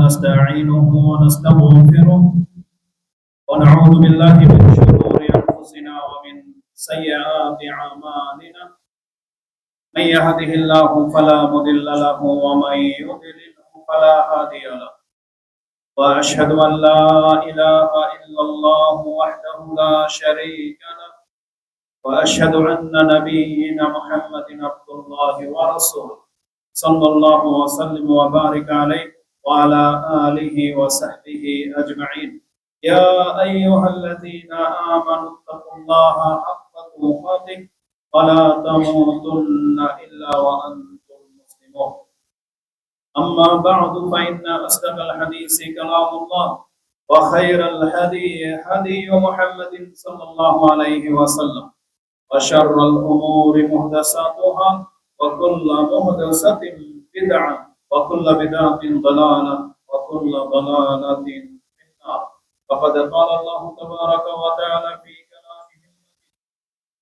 ونستعينه ونستغفره ونعوذ بالله من شرور أنفسنا ومن سيئات أعمالنا من يهده الله فلا مضل له ومن يضلل فلا هادي له وأشهد أن لا إله إلا الله وحده لا شريك له وأشهد أن نبينا محمد عبد الله ورسوله صلى الله وسلم وبارك عليه وعلى آله وصحبه أجمعين يا أيها الذين آمنوا اتقوا الله حق تقاته ولا تموتن إلا وأنتم مسلمون أما بعد فإن أصدق الحديث كلام الله وخير الهدي هدي محمد صلى الله عليه وسلم وشر الأمور محدثاتها وكل محدثة بدعة وكل بدعة ضلالة وكل ضلالة في النار فقد قال الله تبارك وتعالى في كلامه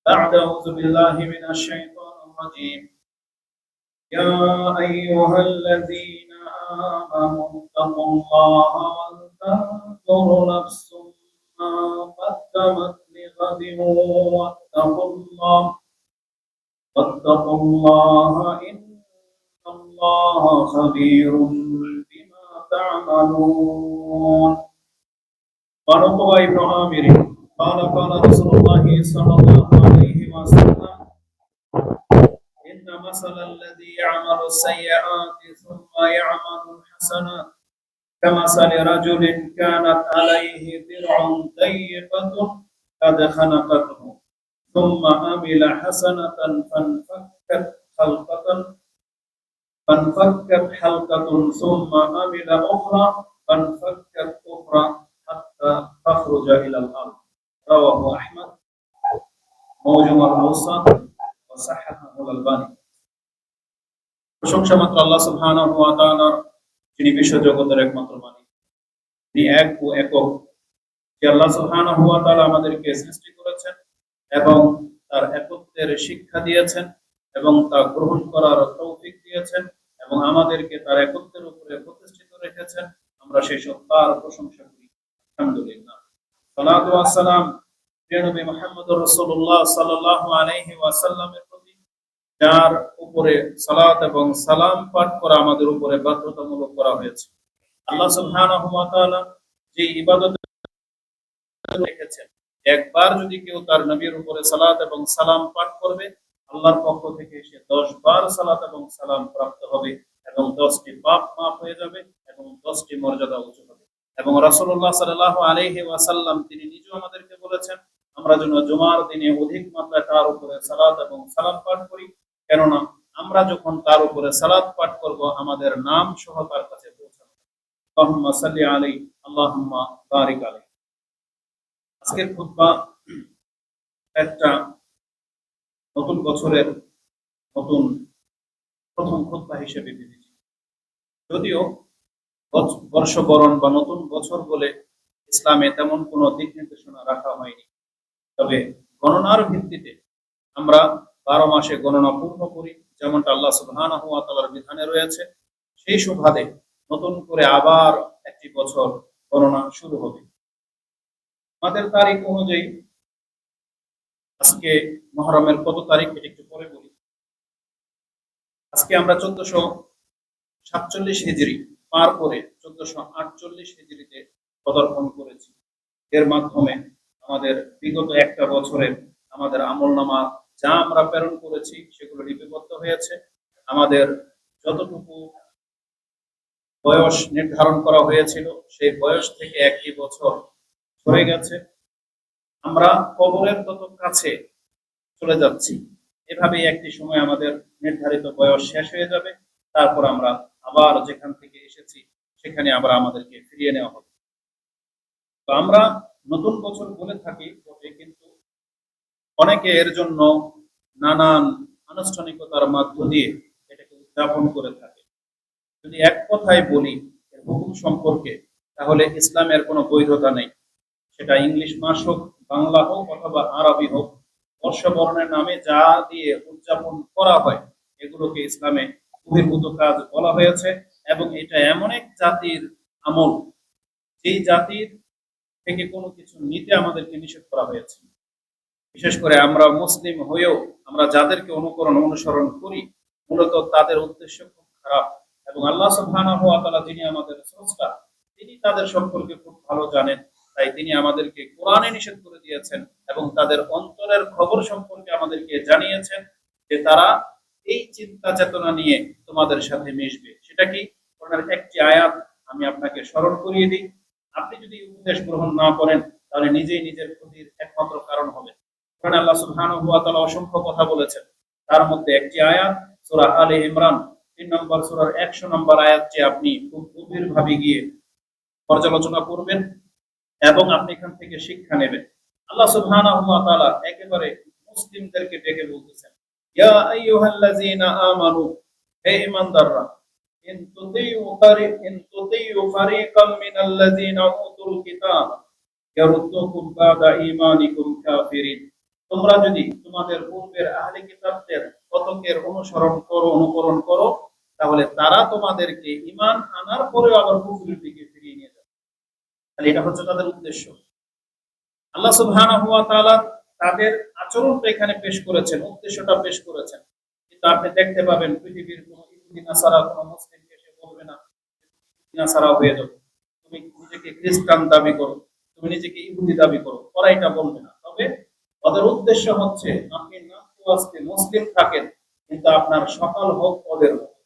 بعد أعوذ بالله من الشيطان الرجيم يا أيها الذين آمنوا اتقوا الله ولتنظر نفس ما قدمت لغد واتقوا الله إن الله خبير بما تعملون. وعن عقبة بن عامر قال رسول الله صلى الله عليه وسلم إن مثل الذي يعمل السيئات ثم يعمل الحسنات كمثل رجل كانت عليه درع ضيقة قد خنقته ثم عمل حسنة فانفكت حلقة ثم عمل أخرى فانفكت أخرى حتى تخرج إلى الأرض. رواه أحمد موجم الأوسط وصححه الألباني. প্রশংসা মাত্র আল্লাহ সুবহানাহু ওয়া তাআলার, যিনি বিশ্ব জগতের একমাত্র মালিক। তিনি এক ও একক। যে আল্লাহ সুবহানাহু ওয়া তাআলা আমাদেরকে সৃষ্টি করেছেন এবং তার একত্বের শিক্ষা দিয়েছেন এবং তা গ্রহণ করার তৌফিক দিয়েছেন এবং আমাদেরকে তার একত্বের উপরে প্রতিষ্ঠিত রেখেছেন। আমরা সেই সব তার প্রশংসা করি, আলহামদুলিল্লাহ। সালাতু ওয়াস সালাম প্রিয় নবী মুহাম্মদুর রাসূলুল্লাহ সাল্লাল্লাহু আলাইহি ওয়াসাল্লামের প্রতি, যার উপরে সালাত এবং সালাম পাঠ করা আমাদের উপরে বাধ্যতামূলক করা হয়েছে। আল্লাহ সুবহানাহু ওয়া তাআলা যে ইবাদত রেখেছেন, একবার যদি কেউ তার নবীর উপরে সালাত এবং সালাম পাঠ করবে, আল্লাহর পক্ষ থেকে সে 10 বার সালাত এবং সালাম প্রাপ্ত হবে এবং 10টি পাপ মাফ হয়ে যাবে এবং 10টি মর্যাদা উঁচু হবে। এবং রাসূলুল্লাহ সাল্লাল্লাহু আলাইহি ওয়াসাল্লাম তিনি নিজেও আমাদেরকে বলেছেন আমরা যেন জুমার দিনে অধিক মাত্রায় তার উপরে সালাত এবং সালাম পাঠ করি, কেননা আমরা যখন তার উপরে সালাত পাঠ করব আমাদের নাম সহ তার কাছে পৌঁছাবে। আল্লাহুম্মা সাল্লি আলাইহি আল্লাহুম্মা বারিক আলাইহি। আজকের খুতবা একটা নতুন বছরের প্রথম খুতবা হিসেবে বিবেচিত। যদিও বর্ষবরণ বা নতুন বছর বলে ইসলামে তেমন কোনো দিক নির্দেশনা রাখা হয়নি, তবে গণনার ভিত্তিতে আমরা 12 মাসে গণনা পূর্ণ করি, যেমনটা আল্লাহ সুবহানাহু ওয়া তাআলার বিধানে রয়েছে। সেই সুবাদে নতুন করে আবার একটি বছর গণনা শুরু হবে। আমাদের তারিখ অনুযায়ী আজকে মুহররমের কত তারিখ এটা একটু পরে বলি। আজকে আমরা 1447 হিজরি পার করে 1448 হিজরিতে পদার্পণ করেছি। এর মাধ্যমে আমাদের বিগত একটা বছরের আমাদের আমলনামা যা আমরা প্রেরণ করেছি সেগুলো লিপিবদ্ধ হয়েছে। আমাদের যতটুকু বয়স নির্ধারণ করা হয়েছিল সেই বয়স থেকে একটি বছর সরে গেছে। আমরা কবরের তত কাছে চলে যাচ্ছি। এভাবেই একটি সময় আমাদের নির্ধারিত বয়স শেষ হয়ে যাবে, তারপর আমরা আবার যেখান থেকে এসেছি সেখানে আবার আমাদেরকে ফিরিয়ে নেওয়া হবে। তো আমরা নতুন বছর বলে থাকি বটে, কিন্তু অনেকে এর জন্য নানান আনুষ্ঠানিকতার মধ্য দিয়ে এটাকে উদযাপন করে থাকে। যদি এক কথায় বলি এর হুকুম সম্পর্কে, তাহলে ইসলামের কোনো বৈধতা নেই। সেটা ইংলিশ মাস হোক, বাংলা হোক অথবা আরবি হোক, বর্ষবরণের নামে যা দিয়ে উদযাপন করা হয় এগুলোকে ইসলামে বহির্ভূত কাজ বলা হয়েছে। এবং এটা এমন এক জাতির আমল, যেই জাতির থেকে কোনো কিছু নিতে আমাদেরকে নিষেধ করা হয়েছে। বিশেষ করে আমরা মুসলিম হয়েও আমরা যাদেরকে অনুসরণ করি, মূলত তাদের উদ্দেশ্য খুব খারাপ। এবং আল্লাহ সুবহানাহু ওয়া তাআলা, যিনি আমাদের স্রষ্টা, তিনি তাদের সম্পর্কে খুব ভালো জানেন। তাই তিনি আমাদেরকে কোরআনে নিষেধ করে দিয়েছেন এবং তাদের অন্তরের খবর সম্পর্কে আমাদেরকে জানিয়েছেন যে তারা এই চিন্তা চেতনা নিয়ে তোমাদের সাথে মিশবে। সেটা কি? কোরআনের একটি আয়াত আমি আপনাকে স্মরণ করিয়ে দিই। আপনি যদি উপদেশ গ্রহণ না করেন, তাহলে নিজেই নিজের ক্ষতির একমাত্র কারণ হবে। কোরআনে আল্লাহ সুবহানাহু ওয়া তাআলা অসংখ্য কথা বলেছেন। তার মধ্যে একটি আয়াত সূরা আলে ইমরান ৩ নম্বর সূরার ১০০ নম্বর আয়াতটি আপনি খুব গভীরভাবে গিয়ে পর্যালোচনা করবেন এবং আপনি এখান থেকে শিক্ষা নেবেন। আল্লাহ সুবহানাহু ওয়া তাআলা একেবারে মুসলিমদেরকে ডেকে বলতেছেন, ইয়া আইয়ুহাল্লাযীনা আমানু, হে ঈমানদাররা, ইন তুতিউ ফারিকাম মিনাল্লাযীনা উতুল কিতাব ইয়ারুদ্দুকুম বাদা ঈমানিকুম কাফিরিন। তোমরা যদি তোমাদের পূর্বের আহলে কিতাবদের কতকের অনুকরণ করো, তাহলে তারা তোমাদেরকে ঈমান আনার পরেও আবার কুফরের দিকে ফিরিয়ে নিয়ে যাবে। তাহলে এটা হচ্ছে তাদের উদ্দেশ্য। আল্লাহ সুবহানাহু ওয়া তাআলা তাদের আচরণটা এখানে পেশ করেছেন, উদ্দেশ্যটা পেশ করেছেন। কিন্তু আপনি দেখতে পাবেন পৃথিবীর কোনো ইহুদি নাসারা কোনো মুসলিমকে এসে বলবে না নাসারা হয়ে যাবে, তুমি নিজেকে খ্রিস্টান দাবি করো, তুমি নিজেকে ইহুদি দাবি করো, ওরা এটা বলবে না। তবে ওদের উদ্দেশ্য হচ্ছে আপনি নামকে মুসলিম থাকেন, কিন্তু আপনার সকাল হোক ওদের মতো,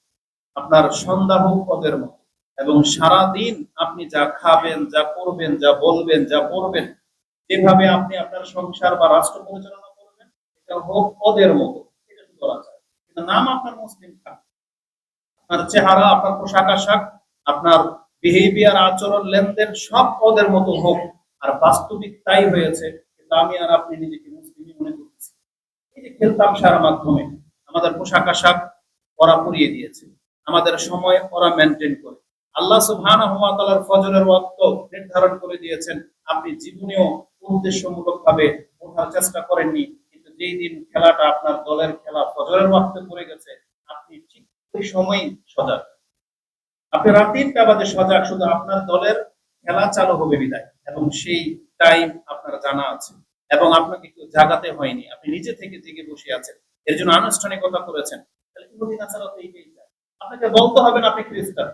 আপনার সন্ধ্যা হোক ওদের মতো, এবং সারা দিন আপনি যা খাবেন, যা করবেন, যা বলবেন, যা পড়বেন, যেভাবে আপনি আপনার সংসার বা রাষ্ট্র পরিচালনা করবেন, এটা হোক ওদের মতো। এটা করা যায়, কিন্তু নাম আপনার মুসলিম থাক, আপনার চেহারা, আপনার পোশাক আশাক, আপনার বিহেভিয়ার, আচরণ, লেনদেন সব ওদের মতো হোক। আর বাস্তবিক তাই হয়েছে। কিন্তু আমি আর আপনি নিজেকে মুসলিমই মনে করতেছি। এই যে খেলতামশার মাধ্যমে আমাদের পোশাক আশাক ওরা পরিয়ে দিয়েছে, আমাদের সময় ওরা মেনটেন করে। আল্লাহ সুবহানাহু ওয়া তাআলার ফজরের ওয়াক্ত নির্ধারণ করে দিয়েছেন, আপনি জীবনেও উদ্দেশ্যমূলক ভাবে ওঠার চেষ্টা করেননি, কিন্তু যেই দিন খেলাটা আপনার দলের খেলা ফজরের ওয়াক্তে পড়ে গেছে, আপনি ঠিক ওই সময়ই সজাগ। আপনি রাত ৩টা বাজে সজাগ, শুধু আপনার দলের খেলা চালু হবে বিদায়, এবং সেই টাইম আপনার জানা আছে এবং আপনাকে কেউ জাগাতে হয়নি, আপনি নিজে থেকে জেগে বসে আছেন, এর জন্য আনুষ্ঠানিকতা করেছেন। তাহলে ইহুদি নাসারা তো এইটাই চায়। আপনাকে বলতে হবে না আপনি খ্রিস্টান,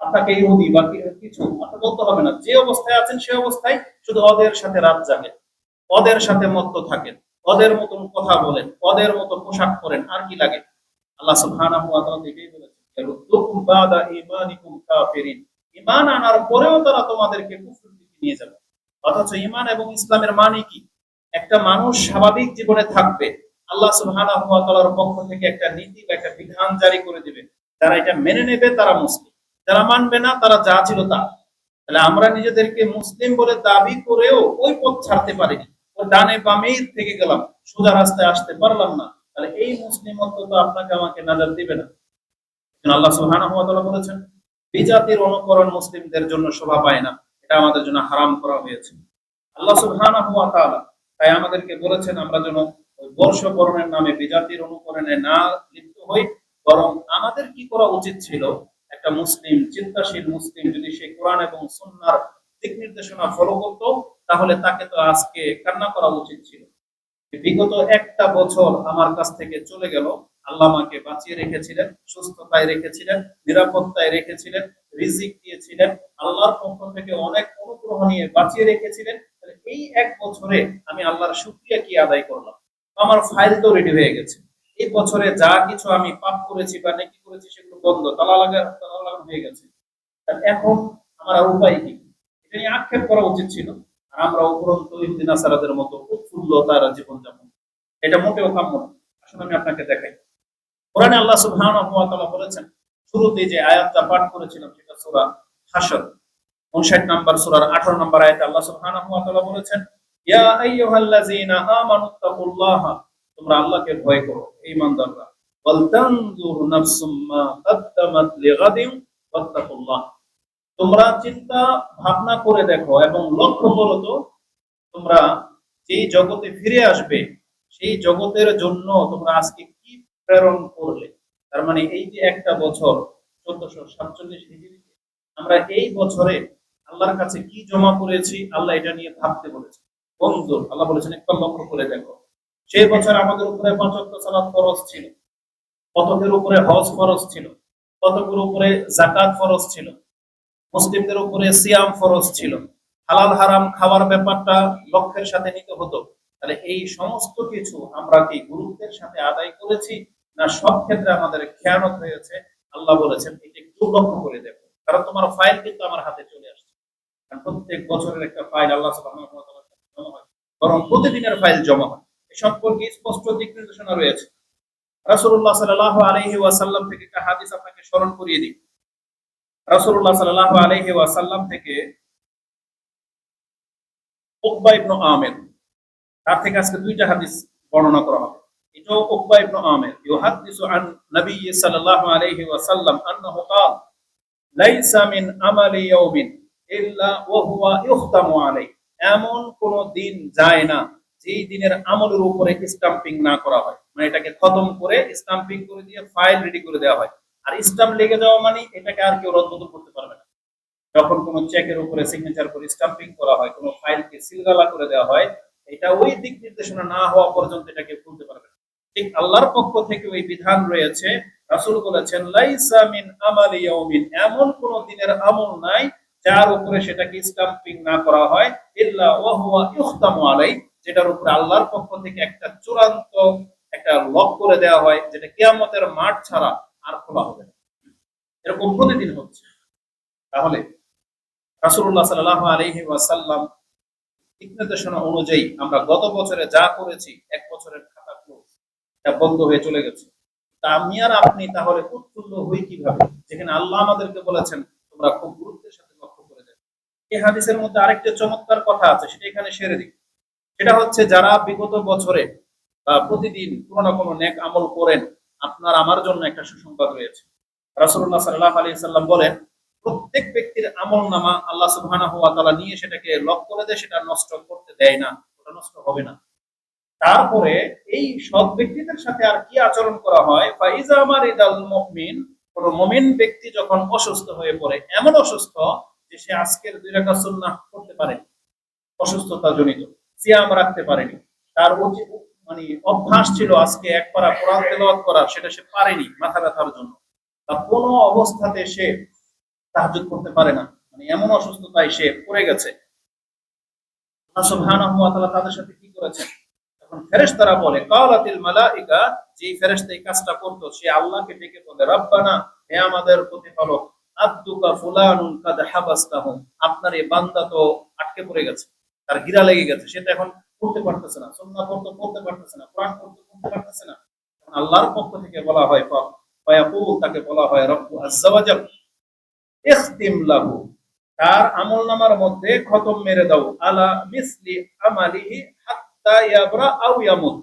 আপনাকে ইহুদি বা কিছু আপনাকে বলতে হবে না। যে অবস্থায় আছেন সে অবস্থায় শুধু ওদের সাথে রাত জাগেন, ওদের সাথে মত্ত থাকেন, ওদের মতন কথা বলেন, ওদের মতো পোশাক পরেন, আর কি লাগে? আল্লাহ সুবহানাহু ওয়া তাআলা এটাই বলেছেন, ইয়ারুদ্দুকুম বাদা ঈমানিকুম কাফিরিন। ঈমান আনার পরেও তারা তোমাদেরকে কুফরের দিকে নিয়ে যাবে। অথচ ঈমান এবং ইসলামের মানে কি? একটা মানুষ স্বাভাবিক জীবনে থাকবে, আল্লাহ সুবহানাহু ওয়া তাআলার পক্ষ থেকে একটা নীতি বা একটা বিধান জারি করে দিবে, যারা এটা মেনে নেবে তারা মুসলিম, যারা মানবে না তারা যা ছিল তা। তাহলে আমরা নিজেদেরকে মুসলিম বলে দাবি করেও ওই পথ ছাড়তে পারিনি, ওই ডানে বামেই থেকে গেলাম, সোজা রাস্তায় আসতে পারলাম না। তাহলে এই মুসলিমত্ব তো আপনাকে আমাকে নাজাত দিবে না। আল্লাহ সুবহানাহু ওয়া তাআলা বলেছেন, বিজাতির অনুকরণ মুসলিমদের জন্য শোভা পায় না, এটা আমাদের জন্য হারাম করা হয়েছে। আল্লাহ সুবহানাহু ওয়া তাআলা তাই আমাদেরকে বলেছেন আমরা যেন ওই বর্ষবরণের নামে বিজাতির অনুকরণে না লিপ্ত হই, বরং আমাদের কি করা উচিত ছিল? একটা মুসলিম, চিন্তাশীল মুসলিম যদি সে কোরআন এবং সুন্নাহর দিক নির্দেশনা ফলো করত, তাহলে তাকে তো আজকে কান্না করা উচিত ছিল। বিগত একটা বছর আমার কাছ থেকে চলে গেল, আল্লাহ আমাকে বাঁচিয়ে রেখেছিলেন, সুস্থতায় রেখেছিলেন, নিরাপত্তায় রেখেছিলেন, রিজিক দিয়েছিলেন, আল্লাহর পক্ষ থেকে অনেক অনুগ্রহ নিয়ে বাঁচিয়ে রেখেছিলেন। এই এক বছরে আমি আল্লাহর শুকরিয়া কি আদায় করলাম? আমার ফাইল তো রেডি হয়ে গেছে। এই বছরে যা কিছু আমি পাপ করেছি বা নেকি করেছি সেগুলো বন্ধ, তালা লাগানো হয়ে গেছে। এখন আমার আর উপায় কি? এটা নিয়ে আক্ষেপ করা উচিত ছিল। আর আমরা উপরন্ত ইহুদি নাসারাদের মতো উৎফুল্লতার জীবনযাপন, এটা মোটেও কাম্য না। আসলে আমি আপনাকে দেখাই, কোরআনে আল্লাহ সুবহানাহু ওয়া তাআলা বলেছেন, শুরুতে যে আয়াতটা পাঠ করেছিলাম সেটা সূরা হাশর 59 নম্বর সূরার 18 নম্বর আয়াতে আল্লাহ সুবহানাহু ওয়া তাআলা বলেছেন, ইয়া আইয়ুহাল্লাযীনা আমানুত্তাকুল্লাহা, তোমরা আল্লাহকে ভয় করো হে ঈমানদাররা, ওয়াল তানজুর নাফসুম মা কদ্দামাত লিগাদিন ওয়াত্তাকুল্লাহ। তোমরা চিন্তা ভাবনা করে দেখো এবং লক্ষ্য করো তো তোমরা যেই জগতে ফিরে আসবে সেই জগতের জন্য তোমরা আজকে কি প্রেরণ করলে। তার মানে এই যে একটা বছর 1447 হিজরিতে আমরা এই বছরে আল্লাহর কাছে কি জমা করেছি, আল্লাহ এটা নিয়ে ভাবতে বলেছে। বন্ধু, আল্লাহ বলেছেন একবার লক্ষ্য করে দেখো, সেই বছর আমাদের উপরে ৫ ওয়াক্ত সালাত ফরজ ছিল, কতকের উপরে হজ ফরজ ছিল, কতকের উপরে যাকাত ফরজ ছিল, মুসলিমদের উপরে সিয়াম ফরজ ছিল, হালাল হারাম খাওয়ার ব্যাপারটা লক্ষ্যের সাথে নিতে হতো। তাহলে এই সমস্ত কিছু আমরা কি গুরুত্বের সাথে আদায় করেছি, না সব ক্ষেত্রে আমাদের খেয়ানত হয়েছে? আল্লাহ বলেছেন এটা একটু লক্ষ্য করে দেখো, কারণ তোমার ফাইল কিন্তু আমার হাতে চলে আসছে। কারণ প্রত্যেক বছরের একটা ফাইল আল্লাহ সুবহানাহু ওয়া তাআলার কাছে জমা হয়, বরং প্রতিদিনের ফাইল জমা হয়। এ সম্পর্কে স্পষ্ট দিক নির্দেশনা রয়েছে। রাসূলুল্লাহ সাল্লাল্লাহু আলাইহি ওয়াসাল্লাম থেকে একটা হাদিস আপনাকে স্মরণ করিয়ে দিই। রাসূলুল্লাহ সাল্লাল্লাহু আলাইহি ওয়াসাল্লাম থেকে উকবা ইবনে আমির, তার থেকে আজকে দুইটা হাদিস বর্ণনা করা হবে। এটাও উকবা ইবনে আমির ইউহাদ্দিসু আন নবী সাল্লাল্লাহু আলাইহি ওয়াসাল্লাম আন্নাহু ক্বাল লাইসা মিন আমালি ইয়াউমিন ইল্লা ওয়া হুয়া ইখতামু আলাইহি। এমন কোন দিন যায় না যেই দিনের আমলের উপরে স্টাম্পিং না করা হয়, মানে এটাকে খতম করে স্টাম্পিং করে দিয়ে ফাইল রেডি করে দেওয়া হয়। আর স্টাম্প লেগে যাওয়া মানে এটাকে আর কেউ রদবদল করতে পারবে না। যখন কোনো চেকের উপরে সিগনেচার করে স্টাম্পিং করা হয়, কোনো ফাইলকে সিলগালা করে দেওয়া হয়, এটা ওই দিক নির্দেশনা না হওয়া পর্যন্ত এটাকে খুলতে পারবে না। ঠিক আল্লাহর পক্ষ থেকে ওই বিধান রয়েছে। রাসূল বলেছেন লাইসা মিন আমালি ইয়াউমিন, এমন কোন দিনের আমল নাই যার উপরে সেটাকে স্টাম্পিং না করা হয়, ইল্লা ওয়া হুয়া ইখতামু আলাই, যেটার উপরে আল্লাহর পক্ষ থেকে একটা চূড়ান্ত একটা লক করে দেওয়া হয়, যেটা কিয়ামতের মাঠ ছাড়া আর খোলা হবে না। এরকম প্রতিদিন হচ্ছে। তাহলে রাসূলুল্লাহ সাল্লাল্লাহু আলাইহি ওয়াসাল্লাম দিক নির্দেশনা অনুযায়ী আমরা গত বছরে যা করেছি, এক বছরের খাতা ক্লোজ, এটা বন্ধ হয়ে চলে গেছে। তা আমি আর আপনি তাহলে উৎফুল্ল হই কিভাবে, যেখানে আল্লাহ আমাদেরকে বলেছেন তোমরা খুব গুরুত্বের সাথে লক্ষ্য করে দেখো। এই হাদিসের মধ্যে আরেকটা চমৎকার কথা আছে, সেটা এখানে সেরে দিই। সেটা হচ্ছে যারা বিগত বছরে বা প্রতিদিন কোনো না কোনো নেক আমল করেন, আপনার আমার জন্য একটা সুসংবাদ রয়েছে। রাসূলুল্লাহ সাল্লাল্লাহু আলাইহি সাল্লাম বলেন প্রত্যেক ব্যক্তির আমলনামা আল্লাহ সুবহানাহু ওয়া তাআলা নিয়ে সেটাকে লক করে দেয়, সেটা নষ্ট করতে দেয় না, ওটা নষ্ট হবে না। তারপরে এই সৎ ব্যক্তিদের সাথে আর কি আচরণ করা হয়, ফাইজা মারিদাল মুমিন, কোন মুমিন ব্যক্তি যখন অসুস্থ হয়ে পড়ে, এমন অসুস্থ যে সে আজকের 2 রাকাত সুন্নাহ করতে পারে, অসুস্থতা জনিত সিয়াম রাখতে পারেনি, তার মানে অভ্যাস ছিল আজকে এক পারা কোরআন তেলাওয়াত করা, সেটা সে পারেনি মাথা ব্যথার জন্য, বা কোনো অবস্থাতে সে তাহাজ্জুদ করতে পারে না, মানে এমন অসুস্থতায় সে পড়ে গেছে। আল্লাহ সুবহানাহু ওয়া তাআলা তাদের সাথে কি করেছেন? তখন ফেরেশতারা বলে কালাতিল মালাইকা, যে ফেরেশতা এই কাজটা করতো সে আল্লাহকে ডেকে বলে রব্বানা, হে আমাদের প্রতিপালক, আব্দুকা ফুলানুন কাদ হাবাসতাহু, আপনার এই বান্দা তো আটকে পড়ে গেছে, তার গিরা লেগে গেছে, সে তো এখন পড়তে পারতেছে না, সুন্নাহ পড়তে পারতেছে না, কোরআন পড়তে পারতেছে না। আল্লাহর পক্ষ থেকে বলা হয় ফায়াকুল, তাকে বলা হয় রব্বু আযজা ওয়া জাল ইখতিম লাহু, তার আমলনামার মধ্যে খতম মেরে দাও, আলা মিসলি আমালিহি হাত্তা ইয়াবরা আও ইয়ামুত,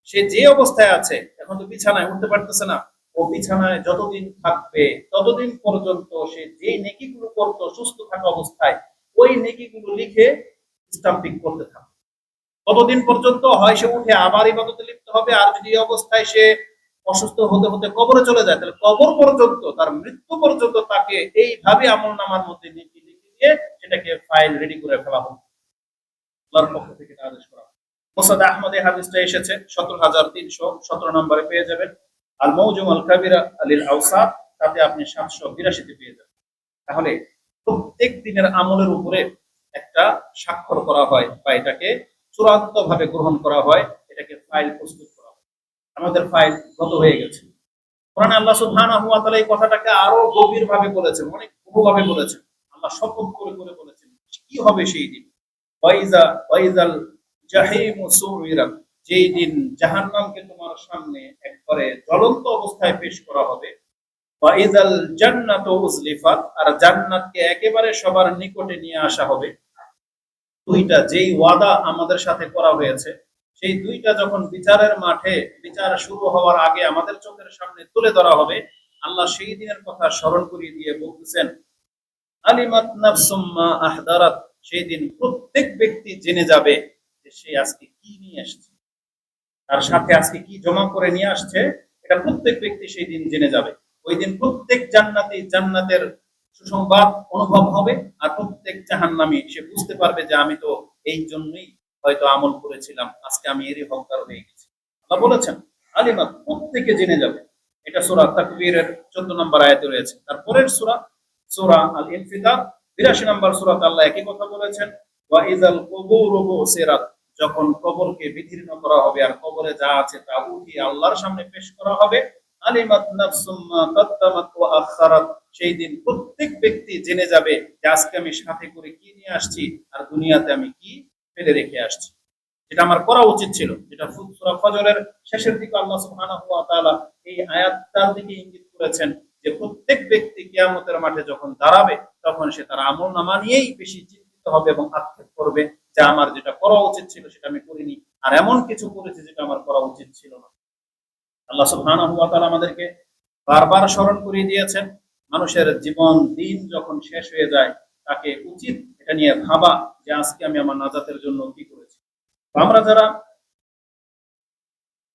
সে যে অবস্থায় আছে, এখন তো বিছানায় উঠতে পারতেছে না, ও বিছানায় যতদিন থাকবে ততদিন পর্যন্ত সে যে নেকিগুলো করতো সুস্থ থাকা অবস্থায়, ওই নেকিগুলো লিখে স্টাম্পিং করতে থাকবে। ততদিন পর্যন্ত হয় সে উঠে আবার ইবাদতে লিপ্ত হবে, আর যদি এই অবস্থায় সে অসুস্থ হতে হতে কবরে চলে যায়, তাহলে কবর পর্যন্ত, তার মৃত্যু পর্যন্ত তাকে এইভাবে আমলনামার মধ্যে নেকি লিখে দিয়ে সেটাকে ফাইল রেডি করে ফেলা হবে। আল্লাহর পক্ষ থেকে আদেশ করা। মুসনাদ আহমদে হাদিসটা এসেছে 17317 নম্বরে পেয়ে যাবেন। আল মাউজুম আল কাবিরা আলিল আওসাত, তাতে আপনি 782 তে পেয়ে যাবেন। তাহলে প্রত্যেক দিনের আমলের উপরে একটা স্বাক্ষর করা হয়, বা এটাকে চূড়ান্ত ভাবে গ্রহণ করা হয়, এটাকে ফাইল প্রস্তুত করা হয়। আমাদের ফাইল গত হয়ে গেছে। কোরআনে আল্লাহ সুবহানাহু ওয়া তাআলা এই কথাটাকে আরো গভীর ভাবে বলেছেন, অনেক বহুভাবে বলেছেন। আল্লাহ শপথ করে করে বলেছেন কি হবে সেই দিন। ওয়াইজাল জাহিমু সুইরাত, যেই দিন জাহান্নামকে তোমার সামনে একবারে জ্বলন্ত অবস্থায় পেশ করা হবে। ওয়াইজাল জান্নাতু উজলিফাত, আর জান্নাতকে একেবারে সবার নিকটে নিয়ে আসা হবে। দুইটা যেই ওয়াদা আমাদের সাথে করা হয়েছে, সেই দুইটা যখন বিচারের মাঠে বিচার শুরু হওয়ার আগে আমাদের চোখের সামনে তুলে ধরা হবে, আল্লাহ সেই দিনের কথা স্মরণ করিয়ে দিয়ে বলতেছেন আলিমাত নাফসুম মা আহদারাত, সেই দিন প্রত্যেক ব্যক্তি জেনে যাবে যে সে আজকে কি নিয়ে আসছে, তার সাথে আজকে কি জমা করে নিয়ে আসছে, এটা প্রত্যেক ব্যক্তি সেই দিন জেনে যাবে। ওই দিন প্রত্যেক জান্নাতি জান্নাতের সুসংবাদ অনুভব হবে, আর প্রত্যেক জাহান্নামী সে বুঝতে পারবে যে আমি তো এই জন্যই হয়তো আমল করেছিলাম, আজকে আমি এরই হকদার হয়ে গেছি। আল্লাহ বলেছেন আলিমাত, প্রত্যেকে জেনে যাবে। এটা সূরা তাকবীরের 14 নম্বর আয়াতে রয়েছে। তারপরের সূরা সূরা আল ইনফিতার 82 নম্বর সূরাতে আল্লাহ একই কথা বলেছেন, ওয়া ইযাল কুবুরু বুসিরাত, যখন কবরকে বিদীর্ণ করা হবে আর কবরে যা আছে তা উঠিয়ে আল্লাহর সামনে পেশ করা হবে, আলিমাত নাফসুম মা কদ্দামাত ওয়া আখারাত, সেই দিন প্রত্যেক ব্যক্তি জেনে যাবে যে আজকে আমি সাথে করে কি নিয়ে আসছি আর দুনিয়াতে আমি কি ফেলে রেখে আসছি। যেটা আমার করা উচিত ছিল, যেটা সূরা ফজরের শেষের দিকে আল্লাহ সুবহানাহু ওয়া তাআলা এই আয়াতটার দিকে ইঙ্গিত করেছেন যে প্রত্যেক ব্যক্তি কিয়ামতের মাঠে যখন দাঁড়াবে তখন সে তার আমলনামা নিয়েই বেশি চিন্তিত হবে এবং আক্ষেপ করবে যে আমার যেটা করা উচিত ছিল সেটা আমি করিনি, আর এমন কিছু করেছি যেটা আমার করা উচিত ছিল না। আল্লাহ সুবহানাহু ওয়া তাআলা আমাদেরকে বারবার স্মরণ করিয়ে দিয়েছেন, মানুষের জীবন দিন যখন শেষ হয়ে যায় তাকে উচিত এটা নিয়ে ভাবা যে আজকে আমি আমার নাজাতের জন্য কি করেছি। আমরা যারা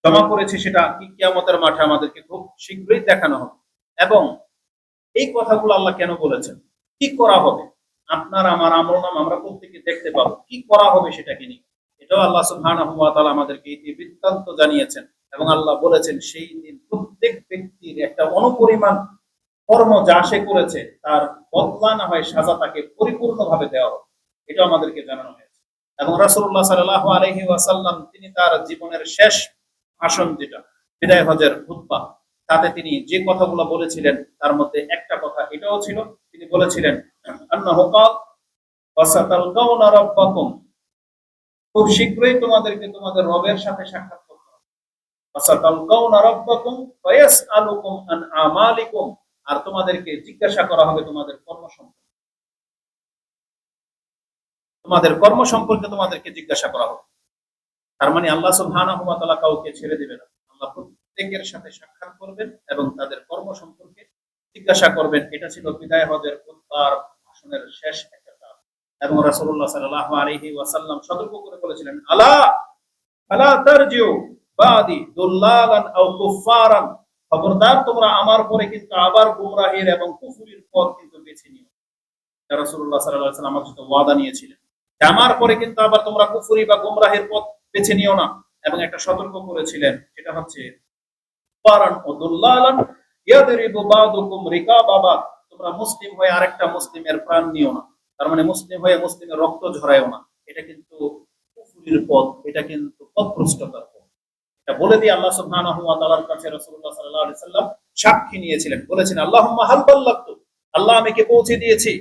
জমা করেছি সেটা কি কিয়ামতের মাঠে আমাদেরকে খুব শীঘ্রই দেখানো হবে। এবং এই কথাগুলো আল্লাহ কেন বলেছেন, কি করা হবে, আপনার আমার আমলনামা আমরা প্রত্যেকে দেখতে পাবো, কি করা হবে সেটাকে নিয়ে এটাও আল্লাহ সুবহানাহু ওয়া তাআলা আমাদেরকে বৃত্তান্ত জানিয়েছেন। এবং আল্লাহ বলেছেন সেই দিন প্রত্যেক ব্যক্তির একটা অনুপরিমাণ কর্ম যা সে করেছে তার বদলা না হয় সাজা তাকে পরিপূর্ণভাবে দেওয়া হবে, এটা আমাদেরকে জানানো হয়েছে। এবং রাসূলুল্লাহ সাল্লাল্লাহু আলাইহি ওয়াসাল্লাম তিনি তার জীবনের শেষ ভাষণ, যেটা বিদায় হজের খুতবা, তাতে তিনি যে কথাগুলো বলেছিলেন তার মধ্যে একটা কথা এটাও ছিল, তিনি বলেছিলেন আন্নাহু ক্বাল ওয়াসাতালকাউনা রাব্বাকুম, খুব শীঘ্রই তোমাদেরকে তোমাদের রবের সাথে সাক্ষাৎ করতে হবে। ওয়াসাতালকাউনা রাব্বাকুম ফায়াসআলুকুম আন আমালিকুম, আর তোমাদেরকে জিজ্ঞাসা করা হবে তোমাদের কর্ম সম্পর্কে, তোমাদের কর্ম সম্পর্কে তোমাদেরকে জিজ্ঞাসা করা হবে। তার মানে আল্লাহ সুবহানাহু ওয়া তাআলা কাউকে ছেড়ে দিবেন না, আল্লাহ প্রত্যেকের সাথে সাক্ষাৎ করবেন এবং তাদের কর্ম সম্পর্কে জিজ্ঞাসা করবেন। এটা ছিল বিদায় হজের খুতবার ভাষণের শেষ একটা কাজ। এবং রাসূলুল্লাহ সাল্লাল্লাহু আলাইহি ওয়াসাল্লাম সতর্ক করে বলেছিলেন, আলা ফালা তারজিউ বাদি দুল্লালান আও কুফফারান, খবরদার তোমরা আমার পরে কিন্তু আবার গুমরাহির এবং কুফরির পথ কিন্তু বেছে নিও। রাসূলুল্লাহ সাল্লাল্লাহু আলাইহি ওয়াসাল্লাম আমার সাথে ওয়াদা নিয়েছিলেন যে আমার পরে কিন্তু আবার তোমরা কুফরি বা গুমরাহির পথ বেছে নিও না। এবং একটা সতর্ক করেছিলেন, সেটা হচ্ছে পারান ও দুল্লালান ইয়াদরিবু বাদুকুম রিকাবা বাদ, তোমরা মুসলিম হয়ে আরেকটা মুসলিমের প্রাণ নিও না, তার মানে মুসলিম হয়ে মুসলিমের রক্ত ঝরায়ও না, এটা কিন্তু কুফরির পথ, এটা কিন্তু পথভ্রষ্টতার পথ। এটা বলে দিয়ে আল্লাহ সুবহানাহু ওয়া তাআলার কাছে রাসূলুল্লাহ সাল্লাল্লাহু আলাইহি সাল্লাম সাক্ষী নিয়েছিলেন, বলেছেন আল্লাহুম্মা হাল বাল্লাগতু, আল্লাহ আমি কি পৌঁছে দিয়েছি।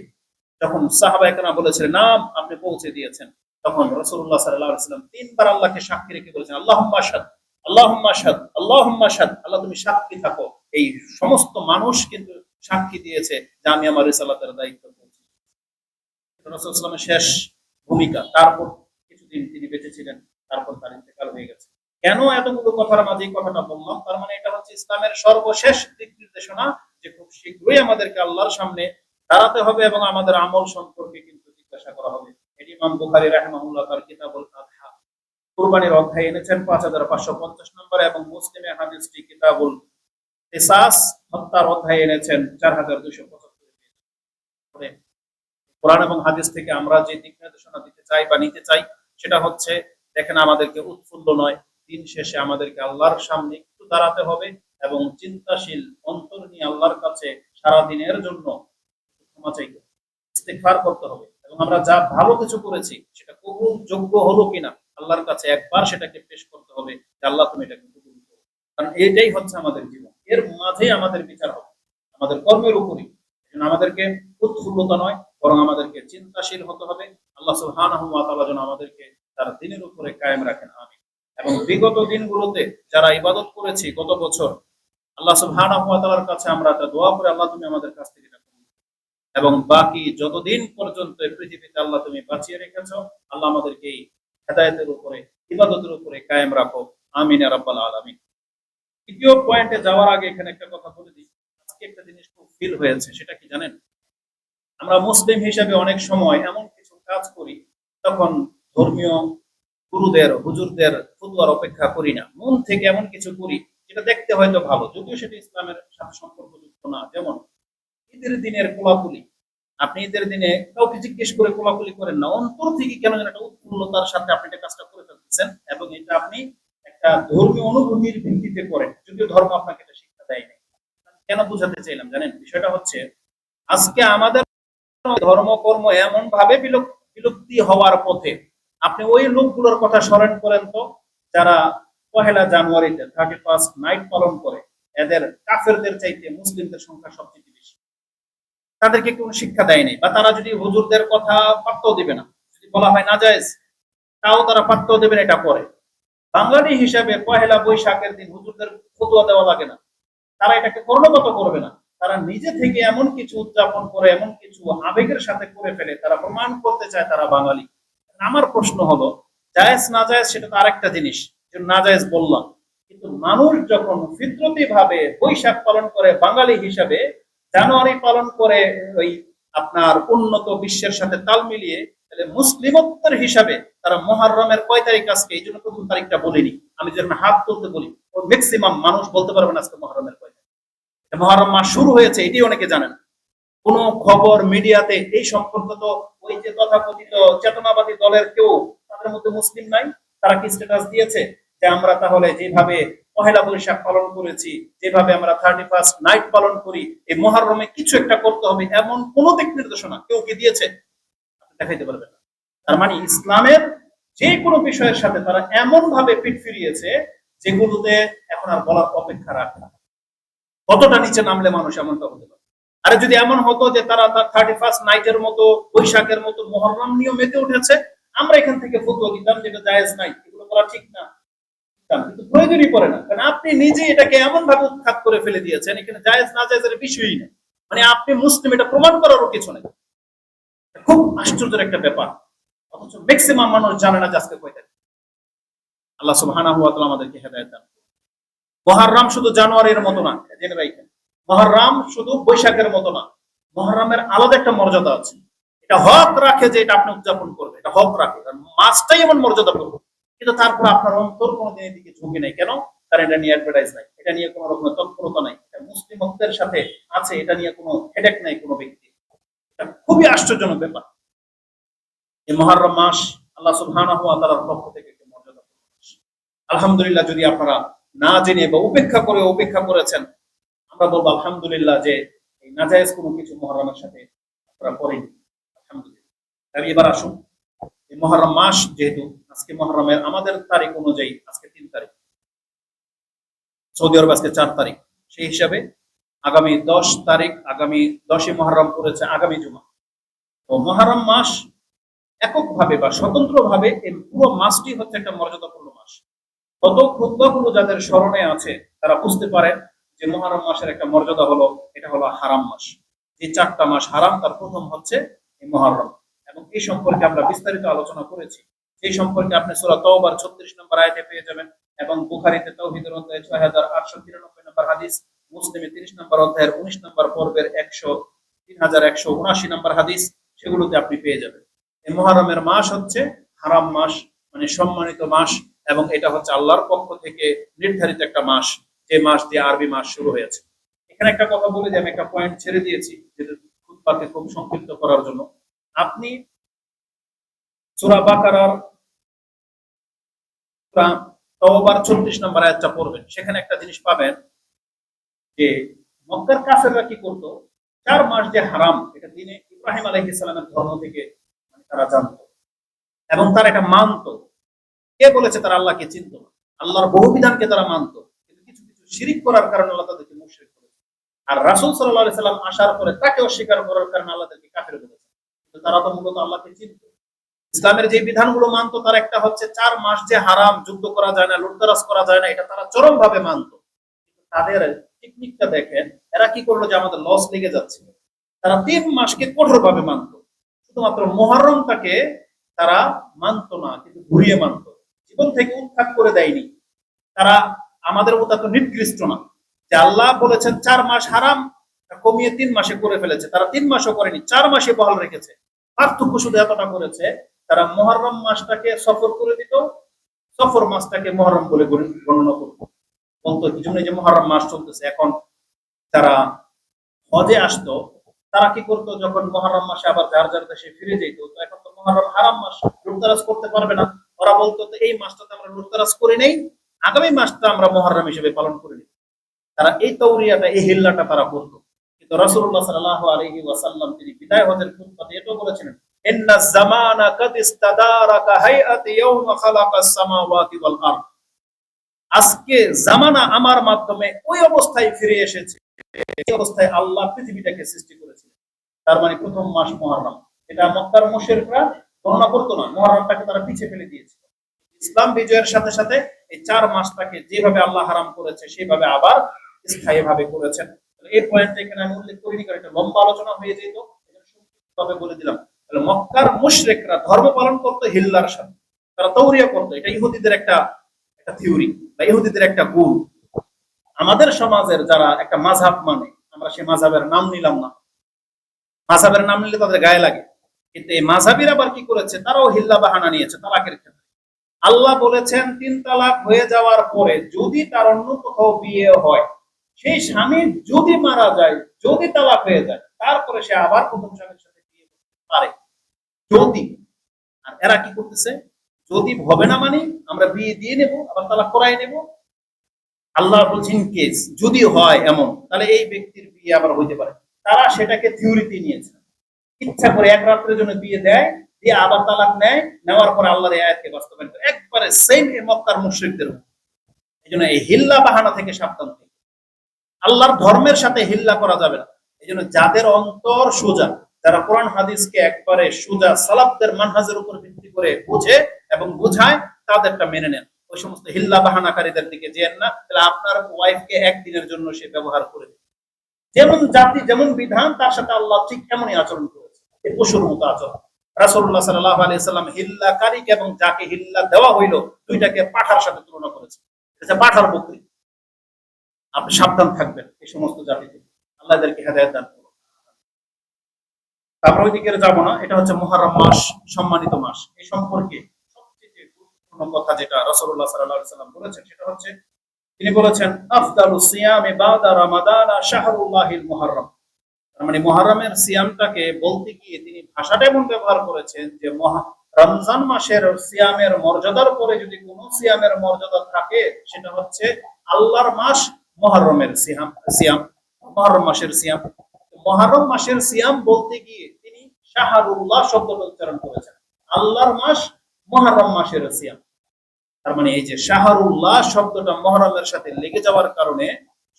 যখন সাহাবায়ে কেরাম বলেছিলেন নাম আপনি পৌঁছে দিয়েছেন, তখন রাসূলুল্লাহ সাল্লাল্লাহু আলাইহি ওয়াসাল্লাম তিনবার আল্লাহকে সাক্ষী রেখে বলেছেন আল্লাহুম্মা আশহাদ, আল্লাহুম্মা আশহাদ, আল্লাহুম্মা আশহাদ, আল্লাহ তুমি সাক্ষী থাকো। এই সমস্ত মানুষ কিন্তু সাক্ষী দিয়েছে যে আমি আমার রিসালাতের দায়িত্ব পৌঁছে দিয়েছি। রাসূলুল্লাহ সাল্লাল্লাহু আলাইহি ওয়াসাল্লামের শেষ ভূমিকা, তারপর কিছুদিন তিনি বেঁচে ছিলেন, তারপর তার ইন্তেকাল হয়ে গেছে। কেন এতগুলো কথার মাঝে এই কথাটা বললাম, তার মানে এটা হচ্ছে ইসলামের সর্বশেষ দিক নির্দেশনা যে খুব শীঘ্রই আমাদেরকে আল্লাহর সামনে দাঁড়াতে হবে এবং আমাদের আমল সম্পর্কে কিন্তু জিজ্ঞাসা করা হবে। এটি ইমাম বুখারী রাহিমাহুল্লাহ তার কিতাবুল আযহা কুরবানির অধ্যায়ে এনেছেন 5550 নম্বর, এবং মুসলিমে হাদিসটি কিতাবুল কিসাস হত্যার অধ্যায়ে এনেছেন 4275। কোরআন এবং হাদিস থেকে আমরা যে দিক নির্দেশনা দিতে চাই বা নিতে চাই সেটা হচ্ছে, দেখেন আমাদেরকে উৎফুল্ল নয়, দিন শেষে আমাদেরকে আল্লাহর সামনে একটু দাঁড়াতে হবে এবং চিন্তাশীল অন্তর নিয়ে আল্লাহর কাছে সারা দিনের জন্য ক্ষমা চাইতে, ইস্তিগফার করতে হবে। এবং আমরা যা ভালো কিছু করেছি সেটা কবুল যোগ্য হলো কিনা আল্লাহর কাছে একবার সেটাকে পেশ করতে হবে যে আল্লাহ তুমি এটাকে কবুল করো। কারণ এটাই হচ্ছে আমাদের জীবন, এর মাঝে আমাদের বিচার হবে আমাদের কর্মের উপরই। এজন্য আমাদেরকে উৎফুল্লতা নয়, বরং আমাদেরকে চিন্তাশীল হতে হবে। আল্লাহ সুবহানাহু ওয়া তাআলা যেন আমাদেরকে তার দ্বীনের উপরে কায়েম রাখেন, আমিন। এবং বিগত দিনগুলোতে যারা ইবাদত করেছি গত বছর, আল্লাহ সুবহানাহু ওয়া তাআলার কাছে আমরা দোয়া করে আল্লাহ তুমি আমাদের কাছ থেকে এটা কবুল করো। এবং বাকি যতদিন পর্যন্ত পৃথিবীতে আল্লাহ তুমি বাঁচিয়ে রেখেছো, আল্লাহ আমাদেরকে এই হেদায়েতের উপরে ইবাদতের উপরে কায়েম রাখো, আমিন ইয়া রাব্বাল আলামিন। তৃতীয় পয়েন্টে যাওয়ার আগে এখানে একটা কথা বলে দিই। আজকে একটা জিনিস খুব ফিল হয়েছে, সেটা কি জানেন? আমরা মুসলিম হিসেবে অনেক সময় এমন কিছু কাজ করি তখন ধর্মীয় গুরুদের হুজুরদের ফতোয়ার অপেক্ষা করি না, মন থেকে এমন কিছু করি যেটা দেখতে হয়তো ভালো, যদিও সেটা ইসলামের সাথে সম্পর্কযুক্ত না। যেমন ঈদের দিনের কোলাকুলি, আপনি ঈদের দিনে কাউকে জিজ্ঞেস করে কোলাকুলি করেন না, অন্তর থেকে কেন যেন একটা উৎফুল্লতার সাথে আপনি একটা কাজটা করে ফেলতেছেন, এবং এটা আপনি একটা ধর্মীয় অনুভূতির ভিত্তিতে করেন, যদিও ধর্ম আপনাকে এটা শিক্ষা দেয় নাই। কেন বোঝাতে চাইলাম জানেন, বিষয়টা হচ্ছে আজকে আমাদের ধর্মকর্ম এমন ভাবে বিলুপ্তি হওয়ার পথে। আপনি ওই লোকগুলোর কথা স্মরণ করেন তো, যারা 1 জানুয়ারিতে 31st নাইট পালন করে, এদের কাফেরদের চাইতে মুসলিমদের সংখ্যা সবচেয়ে বেশি। তাদেরকে কোনো শিক্ষা দেয়নি, বা তারা যদি হুজুরদের কথা পাত্তাও দিবে না, যদি বলা হয় না জায়েজ, তাও তারা পাত্তাও দেবে না, এটা করে। বাঙালি হিসাবে 1 বৈশাখের দিন হুজুরদের ফতোয়া দেওয়া লাগে না, তারা এটাকে কর্ণগত করবে না, তারা নিজে থেকে এমন কিছু উদযাপন করে, এমন কিছু আবেগের সাথে করে ফেলে, তারা প্রমাণ করতে চায় তারা বাঙালি। আমার প্রশ্ন হলো, জায়েজ না জায়েজ সেটা তো আরেকটা জিনিস, যে না জায়েজ বললাম, কিন্তু মানুষ যখন ফিতরতি ভাবে বৈশাখ পালন করে বাঙালি হিসাবে, জানুয়ারি পালন করে ওই আপনার উন্নত বিশ্বের সাথে তাল মিলিয়ে, তাহলে মুসলিমত্বের হিসাবে তারা মুহররমের কয় তারিখ আজকে, এই জন্য প্রথম তারিখটা বলিনি, আমি যখন হাত তুলতে বলি ম্যাক্সিমাম মানুষ বলতে পারবেন আজকে মুহররমের কয় তারিখ। মুহররম মাস শুরু হয়েছে এটি অনেকে জানেন। কোন খবর মিডিয়াতে এই সম্পর্কে তো ওই যে তথাকথিত চেতনাবাদী দলের কেউ তাদের মধ্যে মুসলিম নাই, তারা কি স্ট্যাটাস দিয়েছে যে আমরা তাহলে যেভাবে 1 বৈশাখ পালন করেছি, যেভাবে আমরা 31st নাইট পালন করি, এই মুহররমে কিছু একটা করতে হবে, এমন কোন দিক নির্দেশনা কেউ কি দিয়েছে? দেখাইতে পারবেন না। তার মানে ইসলামের যে কোনো বিষয়ের সাথে তারা এমন ভাবে পিঠ ফিরিয়েছে, যেগুলোতে এখন আর বলার অপেক্ষা রাখে না। কতটা নিচে নামলে মানুষ এমনটা হতে পারে। আরে যদি এমন হতো যে তারা 31st নাইটের মতো, বৈশাখের মতো মুহররম নিয়ে মেতে উঠেছে, আমরা এখান থেকে ফতোয়া দিতাম যেটা জায়েজ নাই, এগুলো করা ঠিক না, কিন্তু প্রয়োজনই পড়ে না, কারণ আপনি নিজে এটাকে এমন ভাবে উৎখাত করে ফেলে দিয়েছেন, এখানে জায়েজ না জায়েজের বিষয়ই নেই, মানে আপনি মুসলিম এটা প্রমাণ করারও কিছু নেই। খুব আশ্চর্যের একটা ব্যাপার, অথচ ম্যাক্সিমাম মানুষ জানে না যে আজকে কয় তারিখ। আল্লাহ সুবহানাহু ওয়া তাআলা আমাদেরকে হেদায়েত দান। মুহররম শুধু জানুয়ারির মতো না, জেনে রাখেন, মুহররম শুধু বৈশাখের মতো না, মুহররমের আলাদা একটা মর্যাদা আছে। এটা হক রাখে যে এটা আপনি উদযাপন করবে, এটা হক রাখে, কারণ মাসটাই এমন মর্যাদা করবে, কিন্তু তারপর আপনার অন্তর কোনোদিন এদিকে ঝুঁকি নেই। কেন? কারণ এটা নিয়ে অ্যাডভার্টাইজ নাই, এটা নিয়ে কোনো রকমের তৎপরতা নাই, এটা মুসলিমত্বের সাথে আছে, এটা নিয়ে কোনো হেডেক নাই কোনো ব্যক্তি। এটা খুবই আশ্চর্যজনক ব্যাপার। এই মুহররম মাস আল্লাহ সুবহানাহু ওয়া তাআলার পক্ষ থেকে একটি মর্যাদাপূর্ণ মাস। আলহামদুলিল্লাহ, যদি আপনারা না জেনে বা উপেক্ষা করেছেন, আমরা বলবো আলহামদুলিল্লাহ যে এই নাজায়েজ কোনো কিছু মুহররমের সাথে আপনারা করেনি, আলহামদুলিল্লাহ। তাহলে এবার আসুন, এই মুহররম মাস যেহেতু আজকে মুহররমের আমাদের তারিখ অনুযায়ী আজকে 3 তারিখ, সৌদি আরব আজকে 4 তারিখ, সেই হিসাবে আগামী 10 তারিখ, আগামী 10ই মুহররম পড়েছে আগামী জুমা। তো মুহররম মাস এককভাবে বা স্বতন্ত্রভাবে এই পুরো মাসটি হচ্ছে একটা মর্যাদাপূর্ণ মাস। তত খুতবাগুলো যাদের স্মরণে আছে তারা বুঝতে পারেন যে মুহররম মাসের একটা মর্যাদা হলো, এটা হলো হারাম মাস। যে 4টা মাস হারাম, তার প্রথম হচ্ছে এই মুহররম, এবং এই সম্পর্কে আমরা বিস্তারিত আলোচনা করেছি। এই সম্পর্কে আপনি সূরা তাওবার 36 নম্বর আয়াতে পেয়ে যাবেন, এবং বুখারীতে তাওহীদের অধ্যায়ে 6893 নম্বর হাদিস, মুসলিমে 30 নম্বর অধ্যায়ের 19 নম্বর পর্বের 3179 নম্বর হাদিস, সেগুলোতে আপনি পেয়ে যাবেন। এই মুহররমের মাস হচ্ছে হারাম মাস, মানে সম্মানিত মাস, এবং এটা হচ্ছে আল্লাহর পক্ষ থেকে নির্ধারিত একটা মাস, যে মাস দিয়ে আরবি মাস শুরু হয়েছে। এখানে একটা কথা বলে যে আমি একটা পয়েন্ট ছেড়ে দিয়েছি, যেটা খুতবাকে খুব সংক্ষিপ্ত করার জন্য। আপনি সূরা বাকারার তাওবার 36 নম্বর আয়াতটা পড়বেন, সেখানে একটা জিনিস পাবেন যে মক্কার কাফেররা কি করতো, 4 মাস যে হারাম, এটা দিনে ইব্রাহিম আলাইহিস সালামের ধর্ম থেকে মানে তারা জানতো, এবং তারা এটা মানতো। কে বলেছে তারা আল্লাহকে চিনত না? আল্লাহর বহু বিধানকে তারা মানতো, কিন্তু কিছু কিছু শিরিক করার কারণে আল্লাহ তাদেরকে মুশরিক করেছে। আর রাসূল সাল্লাল্লাহু আলাইহি সাল্লাম আসার পরে তাকে অস্বীকার করার কারণে আল্লাহ তাদেরকে কাফের বলেছে। কিন্তু তারা তো মূলত আল্লাহকে চিনত। ইসলামের যে বিধানগুলো মানতো, তার একটা হচ্ছে 4 মাস যে হারাম, যুদ্ধ করা যায় না, লুটতরাজ করা যায় না, এটা তারা চরম ভাবে মানতো। তাদের টেকনিকটা দেখেন, এরা কি করলো যে আমাদের লস লেগে যাচ্ছে, তারা 3 মাসকে কঠোরভাবে মানতো, শুধুমাত্র মুহররমটাকে তারা মানতো না, কিন্তু ঘুরিয়ে মানতো, জীবন থেকে উৎখাত করে দেয়নি। তারা আমাদের মতো এত নিকৃষ্ট না যে আল্লাহ বলেছেন 4 মাস হারাম, কমিয়ে 3 মাসে করে ফেলেছে। তারা 3 মাসও করেনি, 4 মাসে বহাল রেখেছে। পার্থক্য শুধু এতটা করেছে, তারা মুহররম মাসটাকে সফর করে দিত, সফর মাসটাকে মুহররম বলে গণনা করত, বলতো কি জন্য যে মুহররম মাস চলতেছে। এখন যারা হজে আসতো, তারা কি করতো, যখন মুহররম মাসে আবার যার যার দেশে ফিরে যেত, তো এখন তো মুহররম হারাম মাস, লুটতরাজ করতে পারবে না। ওরা বলতো তো এই মাসটাতে আমরা লুটতরাজ করে নেই, আগামী মাসটা আমরা মুহররম হিসেবে পালন করে নিই। তারা এই তাওরিয়াটা, এই হিল্লাটা তারা করতো। কিন্তু রাসূলুল্লাহ সাল্লাল্লাহু আলাইহি ওয়াসাল্লাম তিনি বিদায় হজের খুতবাতে এটাও বলেছিলেন, ইন্না জামানা কাদ ইস্তাদারা কা হাইয়াতি ইয়াওমা খালাকাস সামাওয়াতি ওয়াল আরদ। আজকে জামানা আমার মাধ্যমে ওই অবস্থায় ফিরে এসেছে, এই অবস্থায় আল্লাহ পৃথিবীটাকে সৃষ্টি করেছিলেন। তার মানে প্রথম মাস মুহররম। এটা মক্কার মুশরিকরা গণনা করতো না, মুহররমটাকে তারা পিছিয়ে ফেলে দিয়েছিল। ইসলাম বিজয়ের সাথে সাথে এই 4 মাসটাকে যেভাবে আল্লাহ হারাম করেছে সেভাবে আবার স্থায়ীভাবে করেছেন। এই পয়েন্টটা এখানে আমি উল্লেখ করিনি, কারণ এটা লম্বা আলোচনা হয়ে যেত, এজন্য সংক্ষিপ্তভাবে বলে দিলাম। তাহলে মক্কার মুশরিকরা ধর্ম পালন করতো হিল্লার সাথে, তারা তাওরিয়া করতো। এটা ইহুদিদের একটা থিওরি বা ইহুদিদের একটা গুণ। আমাদের সমাজের যারা একটা মাযহাব মানে, আমরা সেই মাযহাবের নাম নিলাম না, মাযহাবের নাম নিলে তাদের গায়ে লাগে। কিন্তু এই মাযহাবিরা আবার কি করেছে, তারাও হিল্লা বাহানা নিয়েছে তালাকের ক্ষেত্রে। আল্লাহ বলেছেন 3 তালাক হয়ে যাওয়ার পরে যদি তার অন্য কোথাও বিয়ে হয়, সেই স্বামী যদি মারা যায়, যদি তালাক হয়ে যায়, তারপরে সে আবার প্রথম স্বামীর সাথে বিয়ে করতে পারে যদি। আর এরা কি করতেছে, যদি হবে না মানে আমরা বিয়ে দিয়ে নেব, আবার তালাক করাই নেব। আল্লাহ বলছেন কেস যদি হয় এমন, তাহলে এই ব্যক্তির বিয়ে আবার হইতে পারে। তারা সেটাকে থিওরিতে নিয়েছে, ইচ্ছা করে এক রাত্রের জন্য বিয়ে দেয়, দিয়ে আবার তালাক নেয়, নেওয়ার পর আল্লাহর এই আয়াতকে বাস্তবায়ন করে, একবারে সেম এই মক্কার মুশরিকদের। এইজন্য এই হিল্লা বাহানা থেকে সাবধান থাকবে। আল্লাহর ধর্মের সাথে হিল্লা করা যাবে না। এইজন্য যাদের অন্তর সোজা, যারা কোরআন হাদিসকে একবারে সোজা সালাফদের মানহাজের উপর ভিত্তি করে বুঝে এবং বুঝায়, তাদেরটা মেনে নেন। ওই সমস্ত হিল্লা বাহানাকারীদের দিকে যেন না, তাহলে আপনার ওয়াইফকে একদিনের জন্য সে ব্যবহার করে, যেমন জাতি যেমন বিধান তার সাথে আল্লাহ ঠিক এমনই আচরণ করেছে, এই পশুর মতো আচরণ। রাসূলুল্লাহ সাল্লাল্লাহু আলাইহি সাল্লাম হিল্লাকারীকে এবং যাকে হিল্লা দেওয়া হইল দুইটাকে পাঠার সাথে তুলনা করেছে। এটা পাঠার বকরি। আপনি সাবধান থাকবেন এই সমস্ত জাতি থেকে। আল্লাহ এদেরকে হেদায়েত দান করুন। আমরা ওই দিকে যাব না। এটা হচ্ছে মুহররম মাস, সম্মানিত মাস। এই সম্পর্কে সবচেয়ে গুরুত্বপূর্ণ কথা যেটা রাসূলুল্লাহ সাল্লাল্লাহু আলাইহি সাল্লাম বলেছেন সেটা হচ্ছে, তিনি বলেছেন আফদালুস সিয়ামি বাদা রমাদানা শাহরুল্লাহিল মুহররম। তার মানে মুহররমের সিয়ামটাকে বলতে গিয়ে তিনি ভাষাটা এমন ব্যবহার করেছেন যে রমজান মাসের সিয়ামের মর্যাদার পরে যদি কোনো সিয়ামের মর্যাদা থাকে সেটা হচ্ছে আল্লাহর মাস মুহররমের সিয়াম, মুহররম মাসের সিয়াম। মুহররম মাসের সিয়াম বলতে গিয়ে তিনি শাহরুল্লাহ শব্দটা উচ্চারণ করেছেন, আল্লাহর মাস মুহররম মাসের সিয়াম। তার মানে এই যে শাহরুল্লাহ শব্দটা মুহররমের সাথে লেগে যাওয়ার কারণে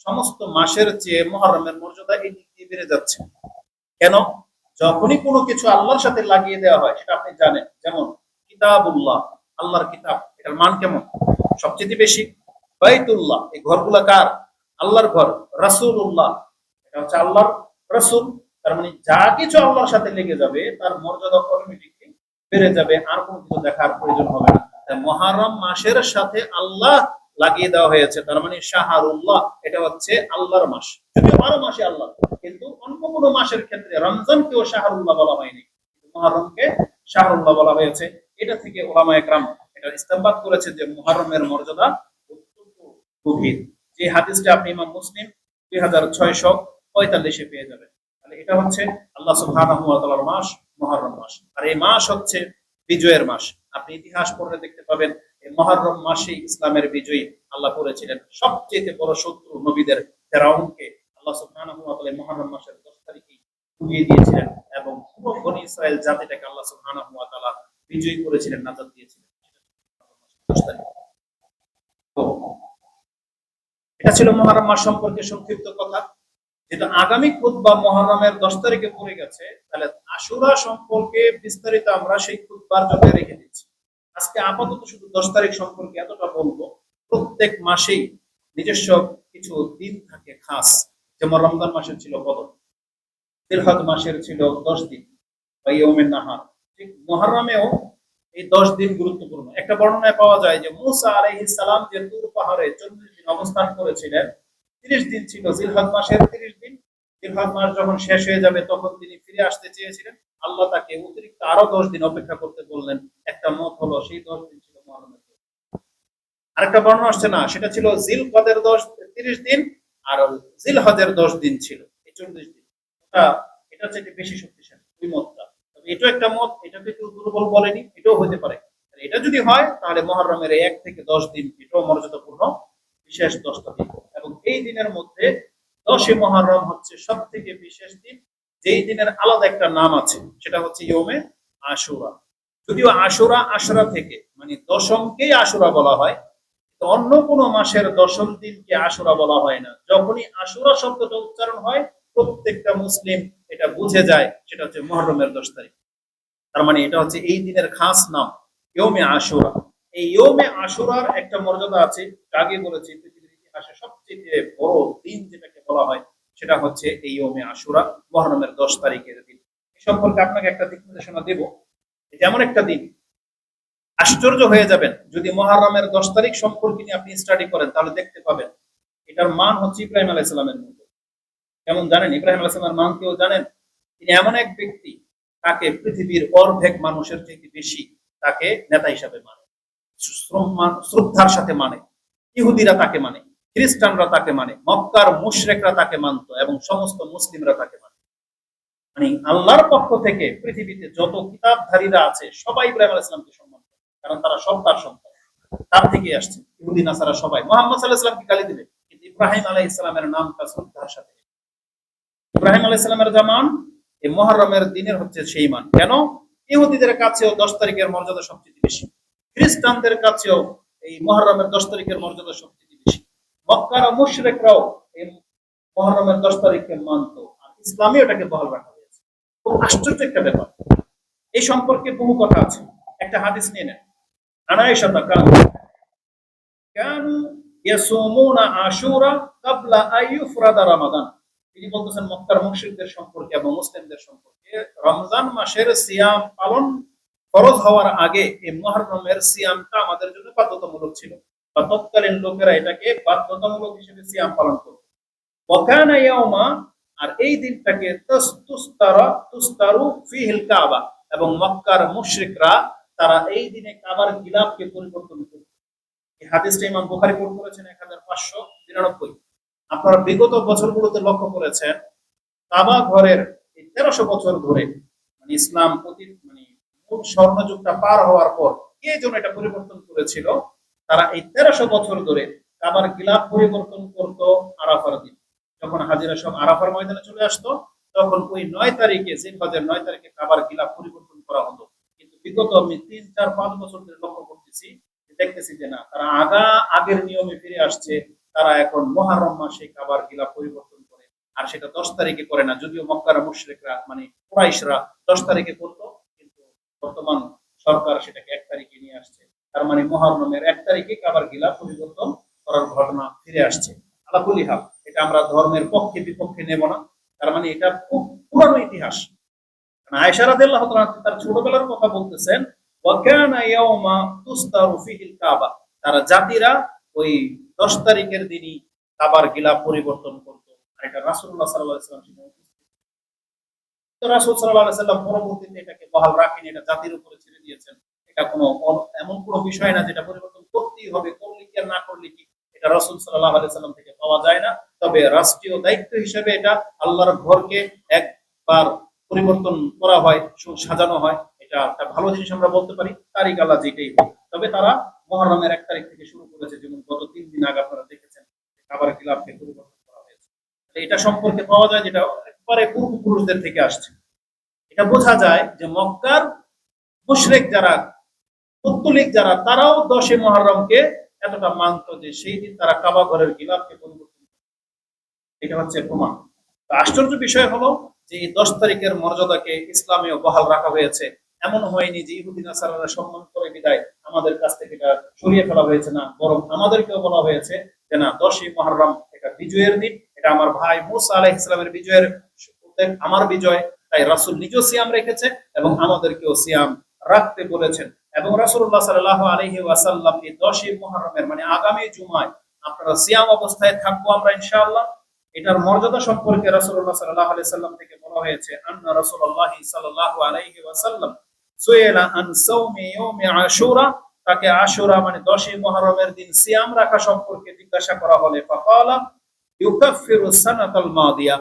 সমস্ত মাসের চেয়ে মুহররমের মর্যাদা এই দিক দিয়ে বেড়ে যাচ্ছে। কেন? যখনই কোনো কিছু আল্লাহর সাথে লাগিয়ে দেওয়া হয় সেটা আপনি জানেন, যেমন কিতাবুল্লাহ, আল্লাহর কিতাব, এটার মান কেমন? সবচেয়ে বেশি। বাইতুল্লাহ, এই ঘরগুলা কার? আল্লাহর ঘর। রাসূলুল্লাহ, এটা হচ্ছে আল্লাহর রাসূল। তার মানে যা কিছু আল্লাহর সাথে লেগে যাবে তার মর্যাদা অটোমেটিকলি বেড়ে যাবে, আর কোনো কিছু দেখার প্রয়োজন হবে না। মুহররম মাসের সাথে আল্লাহ লাগিয়ে দেওয়া হয়েছে, তার মানে শাহরুল্লাহ, এটা হচ্ছে আল্লাহর মাস। যদিও 12 মাসে আল্লাহ, কিন্তু অন্য কোনো মাসের ক্ষেত্রে রমজানকেও শাহরুল্লাহ বলা হয়নি, মুহররমকে শাহরুল্লাহ বলা হয়েছে। এটা থেকে উলামায়ে কেরাম এটা ইস্তেমবাত করেছে যে মুহররমের মর্যাদা অত্যন্ত গভীর। যে হাদিসটা আপনি ইমাম মুসলিম 2645 পেয়ে যাবেন। তাহলে এটা হচ্ছে আল্লাহ সুবহানাহু ওয়া তাআলার মাস, মুহররম মাস। আর এই মাস হচ্ছে বিজয়ের মাস। আপনি ইতিহাস পড়লে দেখতে পাবেন এই মুহররম মাসে ইসলামের বিজয়ী আল্লাহ করেছিলেন। সবচেয়ে বড় শত্রু নবীদের ফেরাউনকে আল্লাহ সুবহানাহু ওয়া তাআলা মুহররম মাসের 10 তারিখে উড়িয়ে দিয়েছিলেন এবং পুরো বনী ইসরাইল জাতিটাকে আল্লাহ সুবহানাহু ওয়া তাআলা বিজয়ী করেছিলেন, নাজাত দিয়েছিলেন। 10 তারিখ। তো এটা ছিল মুহররম মাস সম্পর্কে সংক্ষিপ্ত কথা। যেটা আগামী খুতবা মুহররমের 10 তারিখে পড়ে গেছে, তাহলে আশুরা সম্পর্কে বিস্তারিত আমরা সেই খুতবার জন্য রেখে দিচ্ছি। আজকে আপাতত শুধু 10 তারিখ সম্পর্কে এতটা বলবো। প্রত্যেক মাসেই নিজস্ব কিছু দিন থাকে খাস, যেমন রমজান মাসের ছিল বদর, জিলহজ মাসের ছিল 10 দিন বা ইয়াউমুন নাহার। ঠিক মুহররমেও এই 10 দিন গুরুত্বপূর্ণ। একটা বর্ণনায় পাওয়া যায় যে মুসা আলাইহিস সালাম যে তুর পাহাড়ে 40 দিন অবস্থান করেছিলেন, 30 দিন ছিল জিলহজ মাসের 30 দিন। জিলহজ মাস যখন শেষ হয়ে যাবে তখন তিনি ফিরে আসতে চেয়েছিলেন, আল্লাহ তাকে অতিরিক্ত আরো 10 দিন অপেক্ষা করতে বললেন। একটা মত হলো সেই 10 দিন ছিল মুহররমের। আরেকটা বর্ণনা আসছে না, সেটা ছিল জিলকদের 30 দিন আর জিলহজের 10 দিন ছিল এই 40 দিন। এটা এটা হচ্ছে বেশি শক্তিশালী ওই মতটা। তবে এটাও একটা মত, এটাকে কেউ দুর্বল বলেনি, এটাও হতে পারে। এটা যদি হয় তাহলে মুহররমের 1 থেকে 10 দিন এটাও মর্যাদাপূর্ণ বিশেষ 10টা দিন। এবং এই দিনের মধ্যে 10 মুহররম হচ্ছে সব থেকে বিশেষ দিন, যেই দিনের আলাদা একটা নাম আছে, সেটা হচ্ছে ইয়মে আশুরা। যদিও আশুরা আশুরা থেকে মানে দশমকেই আশুরা বলা হয়, অন্য কোন মাসের দশম দিনকে আশুরা বলা হয় না। যখনই আশুরা শব্দটা উচ্চারণ হয় প্রত্যেকটা মুসলিম এটা বুঝে যায় সেটা হচ্ছে মুহররমের 10 তারিখ। তার মানে এটা হচ্ছে এই দিনের খাস নাম ইয়মে আশুরা। এই ইয়মে আশুরার একটা মর্যাদা আছে, আগে বলেছি পৃথিবীর ইতিহাসে সবচেয়ে বড় দিন যেটাকে বলা হয় সেটা হচ্ছে এই ইয়মে আশুরা, মুহররমের 10 তারিখের দিন। এই সম্পর্কে আপনাকে একটা দিক নির্দেশনা দেব। যেমন একটা দিন আশ্চর্য হয়ে যাবেন যদি মুহররমের 10 তারিখ সম্পর্কে নিয়ে আপনি স্টাডি করেন, তাহলে দেখতে পাবেন এটার মান হচ্ছে ইব্রাহিম আলাইহিস সালামের মতো। কেমন জানেন ইব্রাহিম আলাইহিস সালামের মান কেউ জানেন? তিনি এমন এক ব্যক্তি, তাকে পৃথিবীর অর্ধেক মানুষের থেকে বেশি তাকে নেতা হিসাবে মানে, শ্রদ্ধার সাথে মানে। ইহুদিরা তাকে মানে, খ্রিস্টানরা তাকে মানে, মক্কার মুশরিকরা তাকে মানত এবং সমস্ত মুসলিমরা তাকে মানে। মানে আল্লাহর পক্ষ থেকে পৃথিবীতে যত কিতাবধারীরা আছে সবাই ইব্রাহিম আলাইহিস সালামকে সম্মান করে, কারণ তারা সব তার সন্তান, তার থেকে আসছে। ইহুদি নাসারা সবাই মুহাম্মদ সাল্লাল্লাহু আলাইহি সাল্লামকে গালি দিবে, কিন্তু ইব্রাহিম আলাইহিস সালামের নামটা শ্রদ্ধার সাথে। ইব্রাহিম আলাইহিস সালামের জামান এই মুহররমের দিনের হচ্ছে সেই মান। কেন? ইহুদিদের কাছেও 10 তারিখের মর্যাদা সবচেয়ে বেশি, খ্রিস্টানদের কাছেও এই মুহররমের 10 তারিখের মর্যাদা সবচেয়ে বেশি, মক্কার মুশরিকরাও এই মুহররমের 10 তারিখকে মানত, আর ইসলামে এটাকে বহাল রাখা হয়েছে। খুব আশ্চর্য একটা ব্যাপার। এই সম্পর্কে বহু কথা আছে। একটা হাদিস নিয়ে নেন। আনা আয়েশা কানু ইয়াসুমুনা আশুরা ক্বাবলা আইয়ুফরাদা রমাদান। তিনি বলতেছেন মক্কার মুশরিকদের সম্পর্কে এবং মুসলিমদের সম্পর্কে, রমজান মাসের সিয়াম পালন ফরজ হওয়ার আগে এই মুহররমের সিয়ামটা আমাদের জন্য বাধ্যতামূলক ছিল, বা তৎকালীন লোকেরা এটাকে বাধ্যতামূলক হিসেবে সিয়াম পালন করত। ওয়াকানা ইয়াউমা, আর এই দিনটাকে তুস্তারু ফিহিল কাবা, এবং মক্কার মুশরিকরা তারা এই দিনে কাবার গিলাফকে পরিবর্তন করত। এই হাদিসটা ইমাম বুখারী কোট করেছেন 1592। আপনারা বিগত বছরগুলোতে লক্ষ্য করেছেন কাবা ঘরের এই 1300 বছর ধরে মানে ইসলাম মানে মূল স্বর্ণযুগটা পার হওয়ার পর কে যেন এটা পরিবর্তন করেছিল, তারা এই 1300 বছর ধরে কাবার গিলাফ পরিবর্তন করত আরাফার দিন। যখন হাজিরা সব আরাফার ময়দানে চলে আসতো, তখন ওই 9 তারিখে, জিলহজের 9 তারিখে কাবার গিলাফ পরিবর্তন করা হতো। কিন্তু বিগত আমি 3, 4, 5 বছর ধরে লক্ষ্য করতেছি, দেখতেছি যে না, তারা আগের নিয়মে ফিরে আসছে। তারা এখন মুহররম মাসে কাবার গিলাফ পরিবর্তন করে, আর সেটা 10 তারিখে করে না। যদিও মক্কার মুশরিকরা মানে কুরাইশরা 10 তারিখে করতো, কিন্তু বর্তমান সরকার সেটাকে 1 তারিখে নিয়ে আসছে। তার মানে মুহররমের 1 তারিখে কাবার গিলাফ পরিবর্তন করার ঘটনা ফিরে আসছে। আলা কুলি হাল, এটা আমরা ধর্মের পক্ষে বিপক্ষে নেব না। তার মানে এটা খুব পুরানো ইতিহাস। আয়েশা রাদিয়াল্লাহু তাআলা তার ছোটবেলার কথা বলতেছেন, ওয়া কানা ইয়াউমা তুস্তারু ফিহিল কাবা। তারা জাতিরা ওই 10 তারিখের দিনই কাবার গিলাফ পরিবর্তন করত। আর এটা রাসূলুল্লাহ সাল্লাল্লাহু আলাইহি ওয়াসাল্লাম, তো রাসূল সাল্লাল্লাহু আলাইহি ওয়াসাল্লাম পরবর্তীতে এটাকে বহাল রাখেন, এটা জাতির উপরে ছেড়ে দিয়েছেন। এটা কোনো এমন কোনো বিষয় না যেটা পরিবর্তন করতেই হবে, করলে কি আর না করলে কি, এটা রাসূল সাল্লাল্লাহু আলাইহি ওয়াসাল্লাম থেকে পাওয়া যায় না। তবে রাষ্ট্রীয় দায়িত্ব হিসেবে এটা আল্লাহর ঘরকে একবার পরিবর্তন করা হয়, সাজানো হয়, এটা একটা ভালো জিনিস আমরা বলতে পারি। তারিখ আল্লাহ যেটাই হোক, তবে তারা মুহররমের 1 তারিখ থেকে শুরু করেছে, যেমন গত 3 দিন আগে আপনারা দেখেছেন কাবার গিলাফকে পরিবর্তন করা হয়েছে। এটা সম্পর্কে পাওয়া যায় যেটা একবারে পূর্বপুরুষদের থেকে আসছে। এটা বোঝা যায় যে মক্কার মুশরিক যারা, পৌত্তলিক যারা, তারাও 10 মুহররমকে এতটা মানত যে সেই দিন তারা কাবা ঘরের গিলাফকে পরিবর্তন করে। এটা হচ্ছে প্রমাণ। আশ্চর্য বিষয় হলো যে এই 10 তারিখের মর্যাদাকে ইসলামেও বহাল রাখা হয়েছে। এমন হয়নি যে ইহুদি নাসারারা সম্মান করে বিদায় আমাদের কাছ থেকে এটা সরিয়ে ফেলা হয়েছে, না, বরং আমাদেরকেও বলা হয়েছে যে না, 10 মুহররম এটা বিজয়ের দিন, এটা আমার ভাই মূসা আলাইহিস সালামের বিজয়ের, আমার বিজয়। তাই রাসূল নিজেও সিয়াম রেখেছে এবং আমাদেরকেও সিয়াম রাখতে বলেছেন। এবং রাসূলুল্লাহ সাল্লাল্লাহু আলাইহি ওয়াসাল্লাম এই 10 মুহররমের মানে আগামী জুমায় আপনারা সিয়াম অবস্থায় থাকবো আমরা ইনশাআল্লাহ। এটার মর্যাদা সম্পর্কে রাসূলুল্লাহ সাল্লাল্লাহু আলাইহি সাল্লাম থেকে বলা হয়েছে, আন্না রাসূলুল্লাহ সাল্লাল্লাহু আলাইহি ওয়াসাল্লাম সুইলা আন সাওমি ইয়াউমি আশুরা, তাকে আশুরা মানে 10 মুহররমের দিন সিয়াম রাখা সম্পর্কে জিজ্ঞাসা করা হলে ফাকালা ইউকাফিরু সানাতাল মাদিয়া,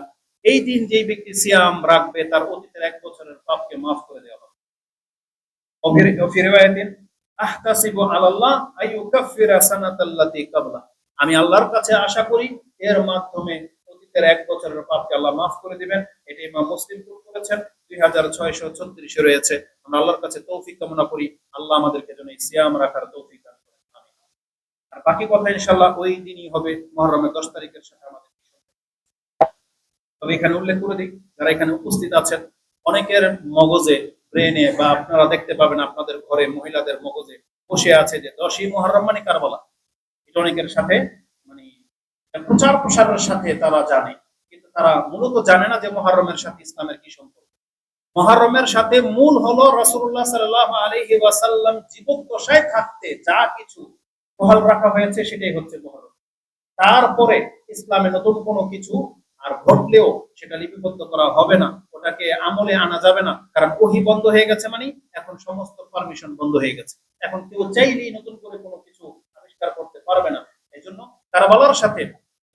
এই দিন যেই ব্যক্তি সিয়াম রাখবে তার অতীতের 1 বছরের পাপকে মাফ করে দেওয়া হবে। وفي رواية أحتسب على الله أن يكفر سنة التي قبله, আমি আল্লাহর কাছে আশা করি এর মাধ্যমে অতীতের 1 বছরের পাপকে আল্লাহ মাফ করে দিবেন। এটা ইমাম মুসলিম করেছেন, 2636 রয়েছে। আমরা আল্লাহর কাছে তৌফিক কামনা করি, আল্লাহ আমাদেরকে যেন এই সিয়াম রাখার তৌফিক দান করেন। আর বাকি কথা ইনশাআল্লাহ ওই দিনই হবে, মুহররমের 10 তারিখের সাথে আমাদের। তবে এখানে উল্লেখ করে দিই, যারা এখানে উপস্থিত আছেন অনেকের মগজে, ব্রেনে, বা আপনারা দেখতে পাবেন আপনাদের ঘরে মহিলাদের মগজে বসে আছে যে 10ই মুহররম মানে কারবালা। এটা অনেকের সাথে মানে প্রচার প্রসারের সাথে তারা জানে, কিন্তু তারা মূলত জানে না যে মুহররমের সাথে ইসলামের কি সম্পর্ক। মুহররমের সাথে মূল হলো রাসূলুল্লাহ সাল্লাল্লাহু আলাইহি ওয়াসাল্লাম জীবদ্দশায় থাকতে যা কিছু বহাল রাখা হয়েছে সেটাই হচ্ছে মুহররম। তারপরে ইসলামে নতুন কোনো কিছু আর ঘটলেও সেটা লিপিবদ্ধ করা হবে না, ওটাকে আমলে আনা যাবে না, কারণ ওহী বন্ধ হয়ে গেছে, মানে এখন সমস্ত পারমিশন বন্ধ হয়ে গেছে। এখন কেউ চাইলেই নতুন করে কোনো কিছু আবিষ্কার করতে পারবে না। এই জন্য কারবালার সাথে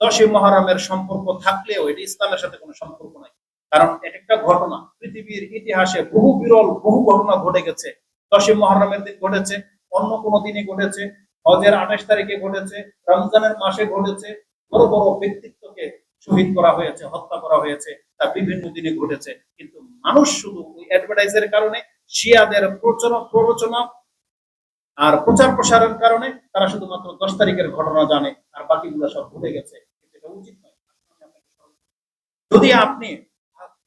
10ই মুহররমের সম্পর্ক থাকলেও এটি ইসলামের সাথে কোনো সম্পর্ক নাই, কারণ এটা একটা ঘটনা। পৃথিবীর ইতিহাসে বহু বিরল বহু ঘটনা ঘটে গেছে। 10ই মুহররমের দিন ঘটেছে, অন্য কোনো দিনে ঘটেছে, হজের 28 তারিখে ঘটেছে, রমজানের মাসে ঘটেছে, বড় বড় ব্যক্তিত্বকে শহীদ করা হয়েছে, হত্যা করা হয়েছে, তা বিভিন্ন দিনে ঘটেছে। কিন্তু মানুষ শুধু ওই অ্যাডভার্টাইজের কারণে, শিয়াদের প্ররোচনা আর প্রচার প্রসারের কারণে তারা শুধুমাত্র 10 তারিখের ঘটনা জানে, আর বাকিগুলো সব ভুলে গেছে। কিন্তু এটা উচিত নয়। যদি আপনি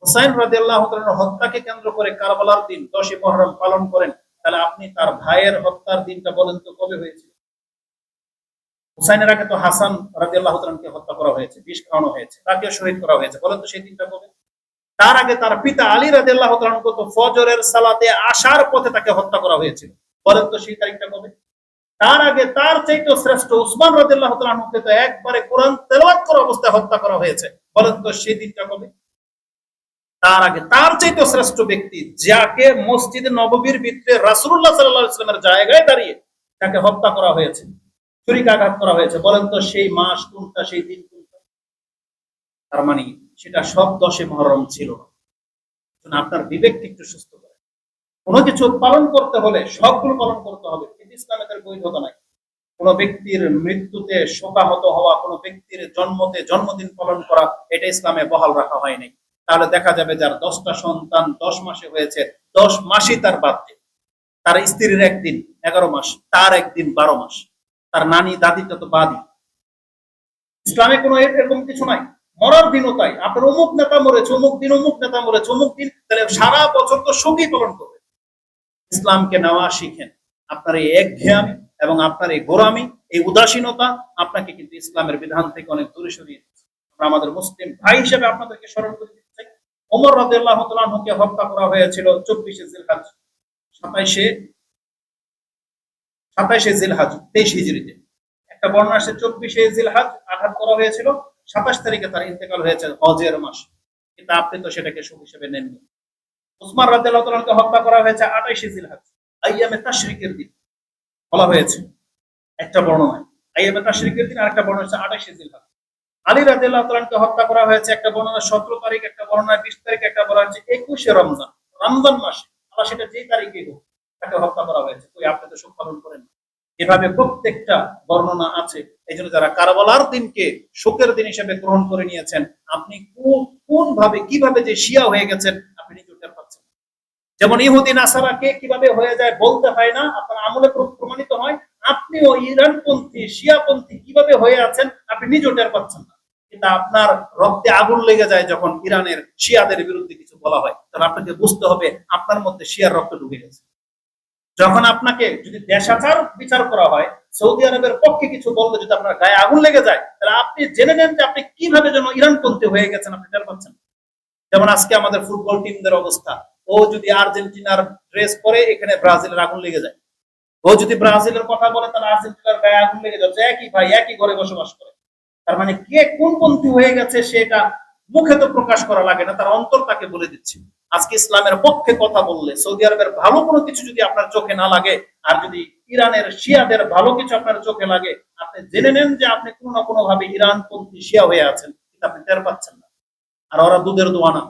হুসাইন রাদিয়াল্লাহু তাআলার হত্যাকে কেন্দ্র করে কারবালার দিন 10ই মুহররম পালন করেন, তাহলে আপনি তার ভাইয়ের হত্যার দিনটা বলেন তো কবে হয়েছিল? হুসাইনের আগে তো হাসান রাদিয়াল্লাহু তাআলাকে হত্যা করা হয়েছে, বিষ খাওয়ানো হয়েছে, তাকে শহীদ করা হয়েছে, বলেন তো সেই দিনটা কবে? তার আগে তার পিতা আলী রাদিয়াল্লাহু তাআলাকে তো ফজরের সালাতে আসার পথে তাকে হত্যা করা হয়েছিল, বলেন তো সেই তারিখটা কবে? তার আগে তার চাইতে শ্রেষ্ঠ উসমান রাদিয়াল্লাহু তাআলাকে তো একবারে কোরআন তেলাওয়াত করা অবস্থায় হত্যা করা হয়েছে, বলেন তো সেই দিনটা কবে? তার আগে তার চাইতে শ্রেষ্ঠ ব্যক্তি, যাকে মসজিদে নববীর ভিতরে রাসূলুল্লাহ সাল্লাল্লাহু আলাইহি ওয়াসাল্লামের জায়গায় দাঁড়িয়ে তাকে হত্যা করা হয়েছে, ছুরিকাঘাত করা হয়েছে, বলেন তো সেই মাস কোনটা, সেই দিন কোনটা? তার মানে সেটা সব 10ই মুহররম ছিল না। আপনার বিবেককে একটু সুস্থ করে, কোনো কিছু পালন করতে হলে সবগুলো পালন করতে হবে, কিন্তু ইসলামে তার বৈধতা নাই। কোনো ব্যক্তির মৃত্যুতে শোকাহত হওয়া, কোনো ব্যক্তির জন্মতে জন্মদিন পালন করা, এটা ইসলামে বহাল রাখা হয়নি। তাহলে দেখা যাবে যার 10টা সন্তান 10 মাসে হয়েছে, 10 মাসই তার বার্থডে, তার স্ত্রীর একদিন 11 মাস, তার একদিন 12 মাস, তার নানি দাদিটা তো বাদই। ইসলামে কোনো এরকম কিছু নাই। মরার দিনও তাই, আপনার অমুক নেতা মরেছে, অমুক দিন অমুক নেতা মরেছে, অমুক দিন, তাহলে সারা বছর তো শোকই পালন করবে। ইসলামকে নেওয়া শিখেন। আপনার এই একঘেয়ামি এবং আপনার এই গোরামি, এই উদাসীনতা আপনাকে কিন্তু ইসলামের বিধান থেকে অনেক দূরে সরিয়ে দিচ্ছে। আমরা আমাদের মুসলিম ভাই হিসেবে আপনাদেরকে স্মরণ করে দিতে চাই, ওমর রাদিয়াল্লাহু তাআলা আনহুকে হত্যা করা হয়েছিল 24শে জিলহজ, 27শে জিলহজ 23 হিজরিতে। একটা বর্ণনা আছে 24শে জিলহজ আঘাত করা হয়েছিল, 27 তারিখে তার ইন্তেকাল হয়েছে হজের মাসে, কিন্তু আপনি তো সেটাকে সুখ হিসেবে নেননি। উসমান রাদিয়াল্লাহু তাআলাকে হত্যা করা হয়েছে 28শে জিলহজ, আইয়ামে তাশরিকের দিন বলা হয়েছে একটা বর্ণনায়, আইয়ামে তাশরিকের দিন, আরেকটা বর্ণনা হচ্ছে 28শে জিলহজ। আলী রাদিয়াল্লাহু তাআলাকে হত্যা করা হয়েছে একটা বর্ণনা 17 তারিখ, একটা বর্ণনা 20 তারিখ, একটা বলা হচ্ছে 21শে রমজান, রমজান মাসে, আল্লাহ সেটা যেই তারিখে হোক তাকে হত্যা করা হয়েছে। কই আপনি তো শোক পালন করেন। এভাবে প্রত্যেকটা বর্ণনা আছে। এই জন্য যারা কারবালার দিনকে শোকের দিন হিসেবে গ্রহণ করে নিয়েছেন, আপনি কোন ভাবে কিভাবে যে শিয়া হয়ে গেছেন আপনি নিজে টের পাচ্ছেন। যেমন ইহুদি নাসারাকে কিভাবে হয়ে যায় বলতে হয় না, আপনার আমলে প্রমাণিত হয়। আপনিও ইরানপন্থী শিয়াপন্থী কিভাবে হয়ে আছেন আপনি নিজে টের পাচ্ছেন না, কিন্তু আপনার রক্তে আগুন লেগে যায় যখন ইরানের শিয়াদের বিরুদ্ধে কিছু বলা হয়, তাহলে আপনাকে বুঝতে হবে আপনার মধ্যে শিয়ার রক্ত ঢুকে গেছে। যখন আপনাকে যদি দেশাচার বিচার করা হয়, সৌদি আরবের পক্ষে কিছু বললে যদি আপনার গায়ে আগুন লেগে যায়, তাহলে আপনি জেনে নেন যে আপনি কিভাবে যেন ইরানপন্থী হয়ে গেছেন, আপনি টের পাচ্ছেন। যেমন আজকে আমাদের ফুটবল টিমদের অবস্থা, ও যদি আর্জেন্টিনার ড্রেস পরে এখানে ব্রাজিলের আগুন লেগে যায়, ও যদি ব্রাজিলের কথা বলে তাহলে আর্জেন্টিনার গায়ে আগুন লেগে যাচ্ছে। একই ভাই, একই ঘরে বসবাস করে। তার মানে কে কোন পন্থী হয়ে গেছে সেটা মুখে তো প্রকাশ করা লাগে না, তার অন্তর তাকে বলে দিচ্ছে। আজকে ইসলামের পক্ষে কথা বললে সৌদি আরবের ভালো কোনো কিছু যদি আপনার চোখে না লাগে, আর যদি ইরানের শিয়াদের ভালো কিছু আপনার চোখে লাগে, আপনি জেনে নেন যে আপনি কোনো না কোনো ভাবে ইরানপন্থী শিয়া হয়ে আছেন, কিন্তু আপনি টের পাচ্ছেন না। আর ওরা দুধের দোয়া না।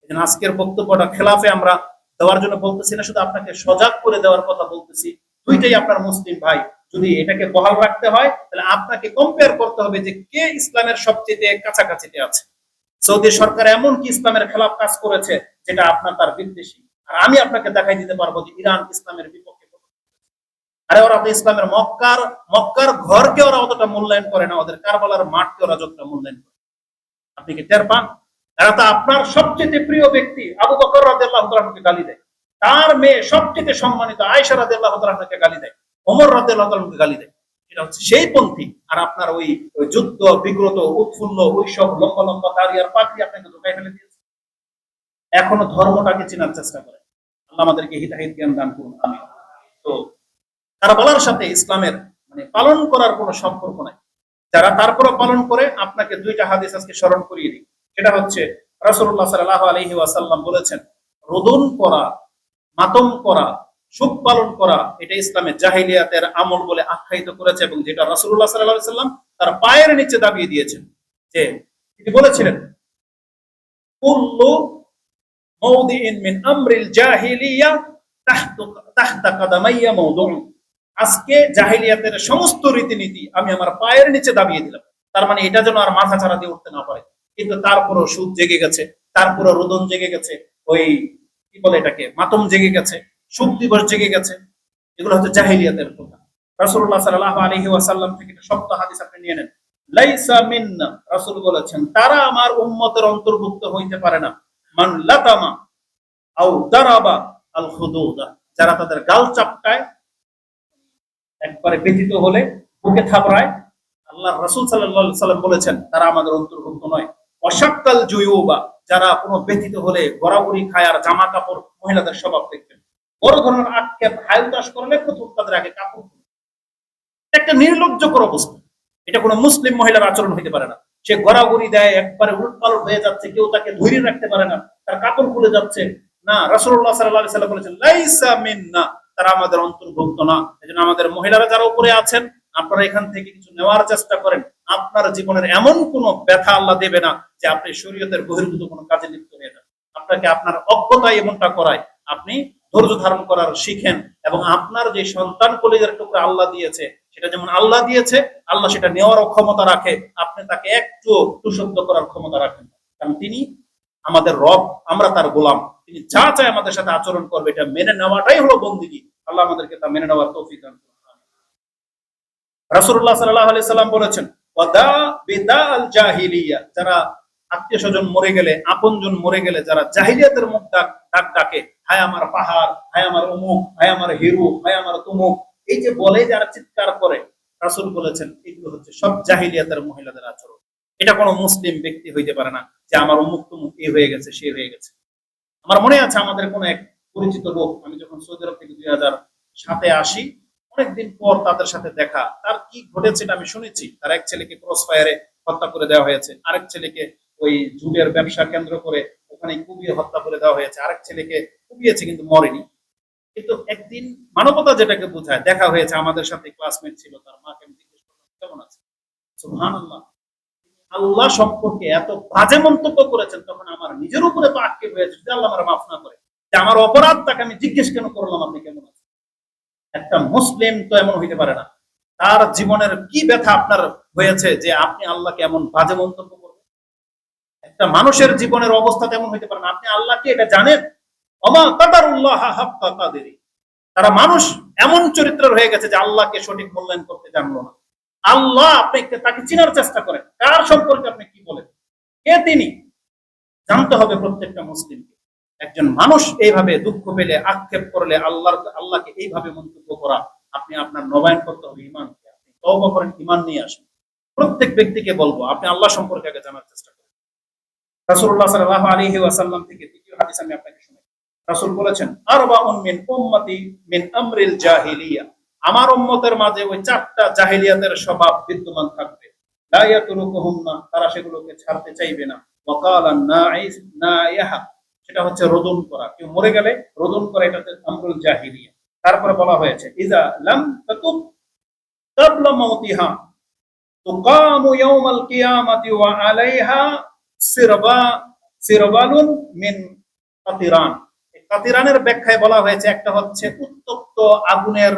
এজন্য আজকের বক্তব্যটা খেলাফে আমরা দেওয়ার জন্য বলতেছি না, শুধু আপনাকে সজাগ করে দেওয়ার কথা বলতেছি। দুইটাই আপনার মুসলিম ভাই, যদি এটাকে বহাল রাখতে হয় তাহলে আপনাকে কম্পেয়ার করতে হবে যে কে ইসলামের সবচেয়ে কাছাকাছিতে আছে। সৌদি সরকার এমন কি ইসলামের খেলাফ কাজ করেছে যেটা আপনার তার বিদ্বেষী, আর আমি আপনাকে দেখাই দিতে পারবো যে ইরান ইসলামের বিপক্ষে। আরে ওরা তো ইসলামের মক্কার ঘরকে ওরা অতটা মূল্যায়ন করে না, ওদের কারবালার মাঠকে ওরা যতটা মূল্যায়ন করে। আপনি কি টের পান? এরা তো আপনার সবচেয়ে প্রিয় ব্যক্তি আবু বকর রাদিয়াল্লাহু তাআলাকে গালি দেয়, তার মেয়ে সবচেয়ে সম্মানিত আয়েশা রাদিয়াল্লাহু তাআলাকে গালি দেয়, ওমর রাদিয়াল্লাহু তাআলাকে গালি দেয়। এটা হচ্ছে সেই পন্থী। আর আপনার ওই যুদ্ধ বিগ্রত উৎফুল্ল ওই সব লম্বা লম্বা দাঁড়িয়ার পাখি আপনাকে ধোকায় ফেলে দিয়েছে। এখনো ধর্মটাকে চেনার চেষ্টা করে। আল্লাহ আমাদেরকে হিদায়াত জ্ঞান দান করুন। আমিন। তো কারবালার সাথে ইসলামের পালন করার কোনো সম্পর্ক নাই। যারা তারপরে পালন করে, আপনাকে দুইটা হাদিস আজকে স্মরণ করিয়ে দিই। সেটা হচ্ছে রাসূলুল্লাহ সাল্লাল্লাহু আলাইহি ওয়াসাল্লাম বলেছেন, রোদন করা, মাতম করা, শোক পালন করা এটা ইসলামের জাহিলিয়াতের আমল বলে আখ্যায়িত করেছে, এবং যেটা রাসূলুল্লাহ সাল্লাল্লাহু আলাইহি ওয়াসাল্লাম তার পায়ের নিচে দাবিয়ে দিয়েছেন। যে তিনি বলেছিলেন, কুল্লু মাউদিইন মিন আমরিল জাহিলিয়া তাহতা কাদামাইয়া মাউদুন। আজকে জাহিলিয়াতের সমস্ত রীতিনীতি আমি আমার পায়ের নিচে দাবিয়ে দিলাম। তার মানে এটা যেন আর মাথা ছাড়া দিয়ে উঠতে না পারে। কিন্তু তারপরও সুদ জেগে গেছে, তারপরও রোদন জেগে গেছে, ওই কি বলে এটাকে মাতম জেগে গেছে, সুদ দিবস জেগে গেছে। এগুলো হচ্ছে জাহিলিয়াতের কথা। রাসূলুল্লাহ সাল্লাল্লাহু আলাইহি ওয়াসাল্লাম থেকে একটা শক্ত হাদিস আপনি নিয়ে নেন। লাইসা মিন্না, রাসূল বলেছেন, তারা আমার উম্মতের অন্তর্ভুক্ত হইতে পারে না, মান লাতামা আও দারাবা আল খুদুদা, যারা তাদের গাল চাপটায়, একবারে ব্যথিত হলে বুকে থাবড়ায়। আল্লাহর রাসূল সাল্লাল্লাহু আলাইহি সাল্লাম বলেছেন তারা আমাদের অন্তর্ভুক্ত নয়। অশাক্কাল জুয়ুবা, যারা কোনো ব্যথিত হলে গড়াগড়ি খায় আর জামা কাপড়, মহিলাদের স্বভাব দেখবেন বড় ধরনের আক্ষেপ হাইল চাষ করলে প্রথম তাদের আগে কাপড়। একটা নির্লজ্জকর অবস্থা। এটা কোনো মুসলিম মহিলার আচরণ হইতে পারে না। সে গড়াগড়ি দেয়, একবারে উলটপালট হয়ে যাচ্ছে, কেউ তাকে ধরে রাখতে পারে না, তার কাপড় খুলে যাচ্ছে। না, রাসূলুল্লাহ সাল্লাল্লাহু আলাইহি সাল্লাম বলেছেন, লাইসা মিন্না, তারা আমাদের অন্তর্ভুক্ত না। এজন্য আমাদের মহিলারা যারা উপরে আছেন, আপনারা এখান থেকে কিছু নেওয়ার চেষ্টা করেন। আপনার জীবনের এমন কোনো ব্যথা আল্লাহ দেবে না যে আপনি শরীয়তের বহির্ভূত কোনো কাজে লিপ্ত হয়ে যান। আপনাকে আপনার অজ্ঞতায় এমনটা করায়। আপনি ধৈর্য ধারণ করার শিখেন, এবং আপনার যে সন্তান কলিজার টুকরা আল্লাহ দিয়েছে, সেটা যেমন আল্লাহ দিয়েছে, আল্লাহ সেটা নেওয়ারও ক্ষমতা রাখে। আপনি তাকে একটু টুশব্দ করার ক্ষমতা রাখেন, কারণ তিনি আমাদের রব, আমরা তার গোলাম। তিনি যা চায় আমাদের সাথে আচরণ করবে, এটা মেনে নেওয়াটাই হলো বন্দিগি। আল্লাহ আমাদেরকে তা মেনে নেওয়ার তৌফিক দান করুন। রাসূলুল্লাহ সাল্লাল্লাহু আলাইহি সাল্লাম বলেছেন, ওয়াদা বিদাল জাহিলিয়া, যারা আত্মীয় স্বজন মরে গেলে, আপনজন মরে গেলে যারা জাহিলিয়াতের মুখ ডাক ডাকে, হায় আমার পাহাড়, হায় আমার অমুক, হায় আমার হিরু, হায় আমার তমুক, এই যে বলে যারা চিৎকার করে, রাসূল বলেছেন এগুলো হচ্ছে সব জাহিলিয়াতের মহিলাদের আচরণ। এটা কোনো মুসলিম ব্যক্তি হইতে পারে না যে আমার অমুক তমুক এ হয়ে গেছে, সে হয়ে গেছে। আমার মনে আছে আমাদের কোন এক পরিচিত লোক, আমি যখন সৌদি আরব থেকে 2007-এ আসি, অনেকদিন পর তাদের সাথে দেখা। তার কি ঘটেছে আমি শুনেছি। তার এক ছেলেকে ক্রস ফায়ারে হত্যা করে দেওয়া হয়েছে, আরেক ছেলেকে ওই জুটের ব্যবসা কেন্দ্র করে ওখানে কুপিয়ে হত্যা করে দেওয়া হয়েছে, আরেক ছেলেকে কুপিয়েছে কিন্তু মরেনি। কিন্তু একদিন মানবতা যেটাকে বোঝায় দেখা হয়েছে, আমাদের সাথে ক্লাসমেট ছিল, তার মাকে আমি জিজ্ঞেস করলাম কেমন আছে। সুবহানাল্লাহ, আল্লাহ সম্পর্কে এত বাজে মন্তব্য করেছেন, তখন আমার নিজের উপরে তো আক্ষেপ হয়েছে যে আল্লাহ আমার মাফ না করে, যে আমার অপরাধ তাকে আমি জিজ্ঞেস কেন করলাম আপনি কেমন আছেন। একটা মুসলিম তো এমন হইতে পারে না। তার জীবনের কি ব্যথা আপনার হয়েছে যে আপনি আল্লাহকে এমন বাজে মন্তব্য করবেন। একটা মানুষের জীবনের অবস্থা তেমন হইতে পারে না। আপনি আল্লাহকে এটা জানেন, ওমা কাদারুল্লাহ হাক্কা কাদিরি, তারা মানুষ এমন চরিত্রের হয়ে গেছে যে আল্লাহকে সঠিক মূল্যায়ন করতে জানলো না। আল্লাহ, আপনি তাকে চিনার চেষ্টা করেন, কার সম্পর্কে আপনি কি বলেন, কে তিনি, জানতে হবে প্রত্যেকটা মুসলিমকে। একজন মানুষ এইভাবে দুঃখ পেলে, আক্ষেপ করলে, আল্লাহকে এইভাবে মন্তব্য করা, আপনি আপনার নবায়ন করতে হবে ঈমানকে। আপনি তওবা করেন, ঈমান নিয়ে আসেন। প্রত্যেক ব্যক্তিকে বলবো আপনি আল্লাহ সম্পর্কে আগে জানার চেষ্টা করেন। রাসূলুল্লাহ সাল্লাল্লাহু আলাইহি ওয়াসাল্লাম থেকে দ্বিতীয় হাদিস আমি আপনাকে শোনাই। রাসূল বলেছেন, আরবাউন মিন উম্মতি মিন আমরিল জাহিলিয়া, আমার উম্মতের মাঝে ওই চারটা জাহিলিয়াতের স্বভাব বিদ্যমান থাকবে। লা ইয়াতরুকুহুন্না, তারা সেগুলোকে ছাড়তে চাইবে না। ওয়াকালা নাইহা, সেটা হচ্ছে রোদন করা। কেউ মরে গেলে রোদন করা, এটা হচ্ছে আমরুল জাহিলিয়া। তারপরে বলা হয়েছে, ইজা লাম তাতুব ক্বাবলা মাউতিহা তুকামু ইয়াউমাল কিয়ামাতি ওয়া আলাইহা সিরবা সিরবালুন মিন কাতিরান। কাতিরানের ব্যাখ্যায় বলা হয়েছে একটা হচ্ছে উত্তপ্ত আগুনের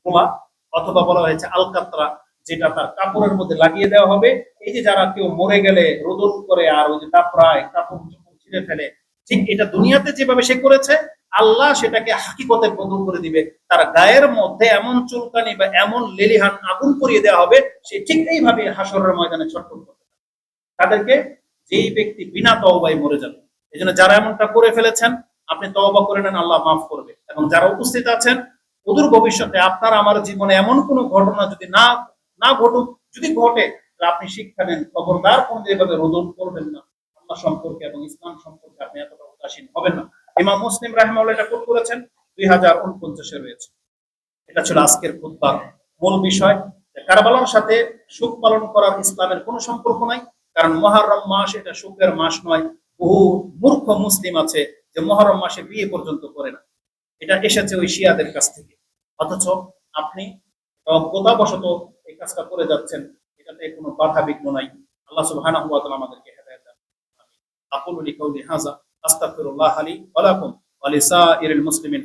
গোলা, অথবা বলা হয়েছে আলকাতরা, যেটা তার কাপড়ের মধ্যে লাগিয়ে দেওয়া হবে। এই যে যারা কেউ মরে গেলে রোদন করে আর ওই যে দাপড়ায় কাপড় ছিঁড়ে ফেলে, ঠিক এটা দুনিয়াতে যেভাবে সে করেছে, আল্লাহ সেটাকে হাকিকতে বদল করে দিবে। তার গায়ের মধ্যে এমন চুলকানি বা এমন লেলিহান আগুন পরিয়ে দেওয়া হবে, সে ঠিক এইভাবে হাসরের ময়দানে ছটফট করবে। তাদেরকে, যেই ব্যক্তি বিনা তওবায় মরে যাবে। এই জন্য যারা এমনটা করে ফেলেছেন, আপনি তওবা করে নেন, আল্লাহ মাফ করবে। এবং যারা উপস্থিত আছেন, অদূর ভবিষ্যতে আপনার আমার জীবনে এমন কোন ঘটনা যদি না না ঘটুক, যদি ঘটে, আপনি শিক্ষা নেন, খবরদার কোন এভাবে রোদন করবেন না। আল্লাহ সম্পর্কে এবং ইসলাম সম্পর্কে আপনি এতটা উদাসীন হবেন না। ইমাম মুসলিম রাহিমাহুল্লাহ এটা কোট করেছেন, 2049 রয়েছে। এটা ছিল আজকের খুতবার মূল বিষয়। কারবালার সাথে শোক পালন করার ইসলামের কোনো সম্পর্ক নাই, কারণ মুহররম মাস এটা শোকের মাস নয়। বহু মূর্খ মুসলিম আছে যে মুহররম মাসে বিয়ে পর্যন্ত করে না। এটা এসেছে ওই শিয়াদের কাছ থেকে। অথচ আপনি অজ্ঞতাবশত এই কাজটা করে যাচ্ছেন, এটাতে কোনো বাধা বিঘ্ন নাই। আল্লাহ সুবহানাহু ওয়া তাআলা আমাদেরকে হেদায়েত দান। আকুলু লিকাউলি হাযা আস্তাগফিরুল্লাহ লি ওয়া লাকুম ওয়া লিসাইরিল মুসলিমিন।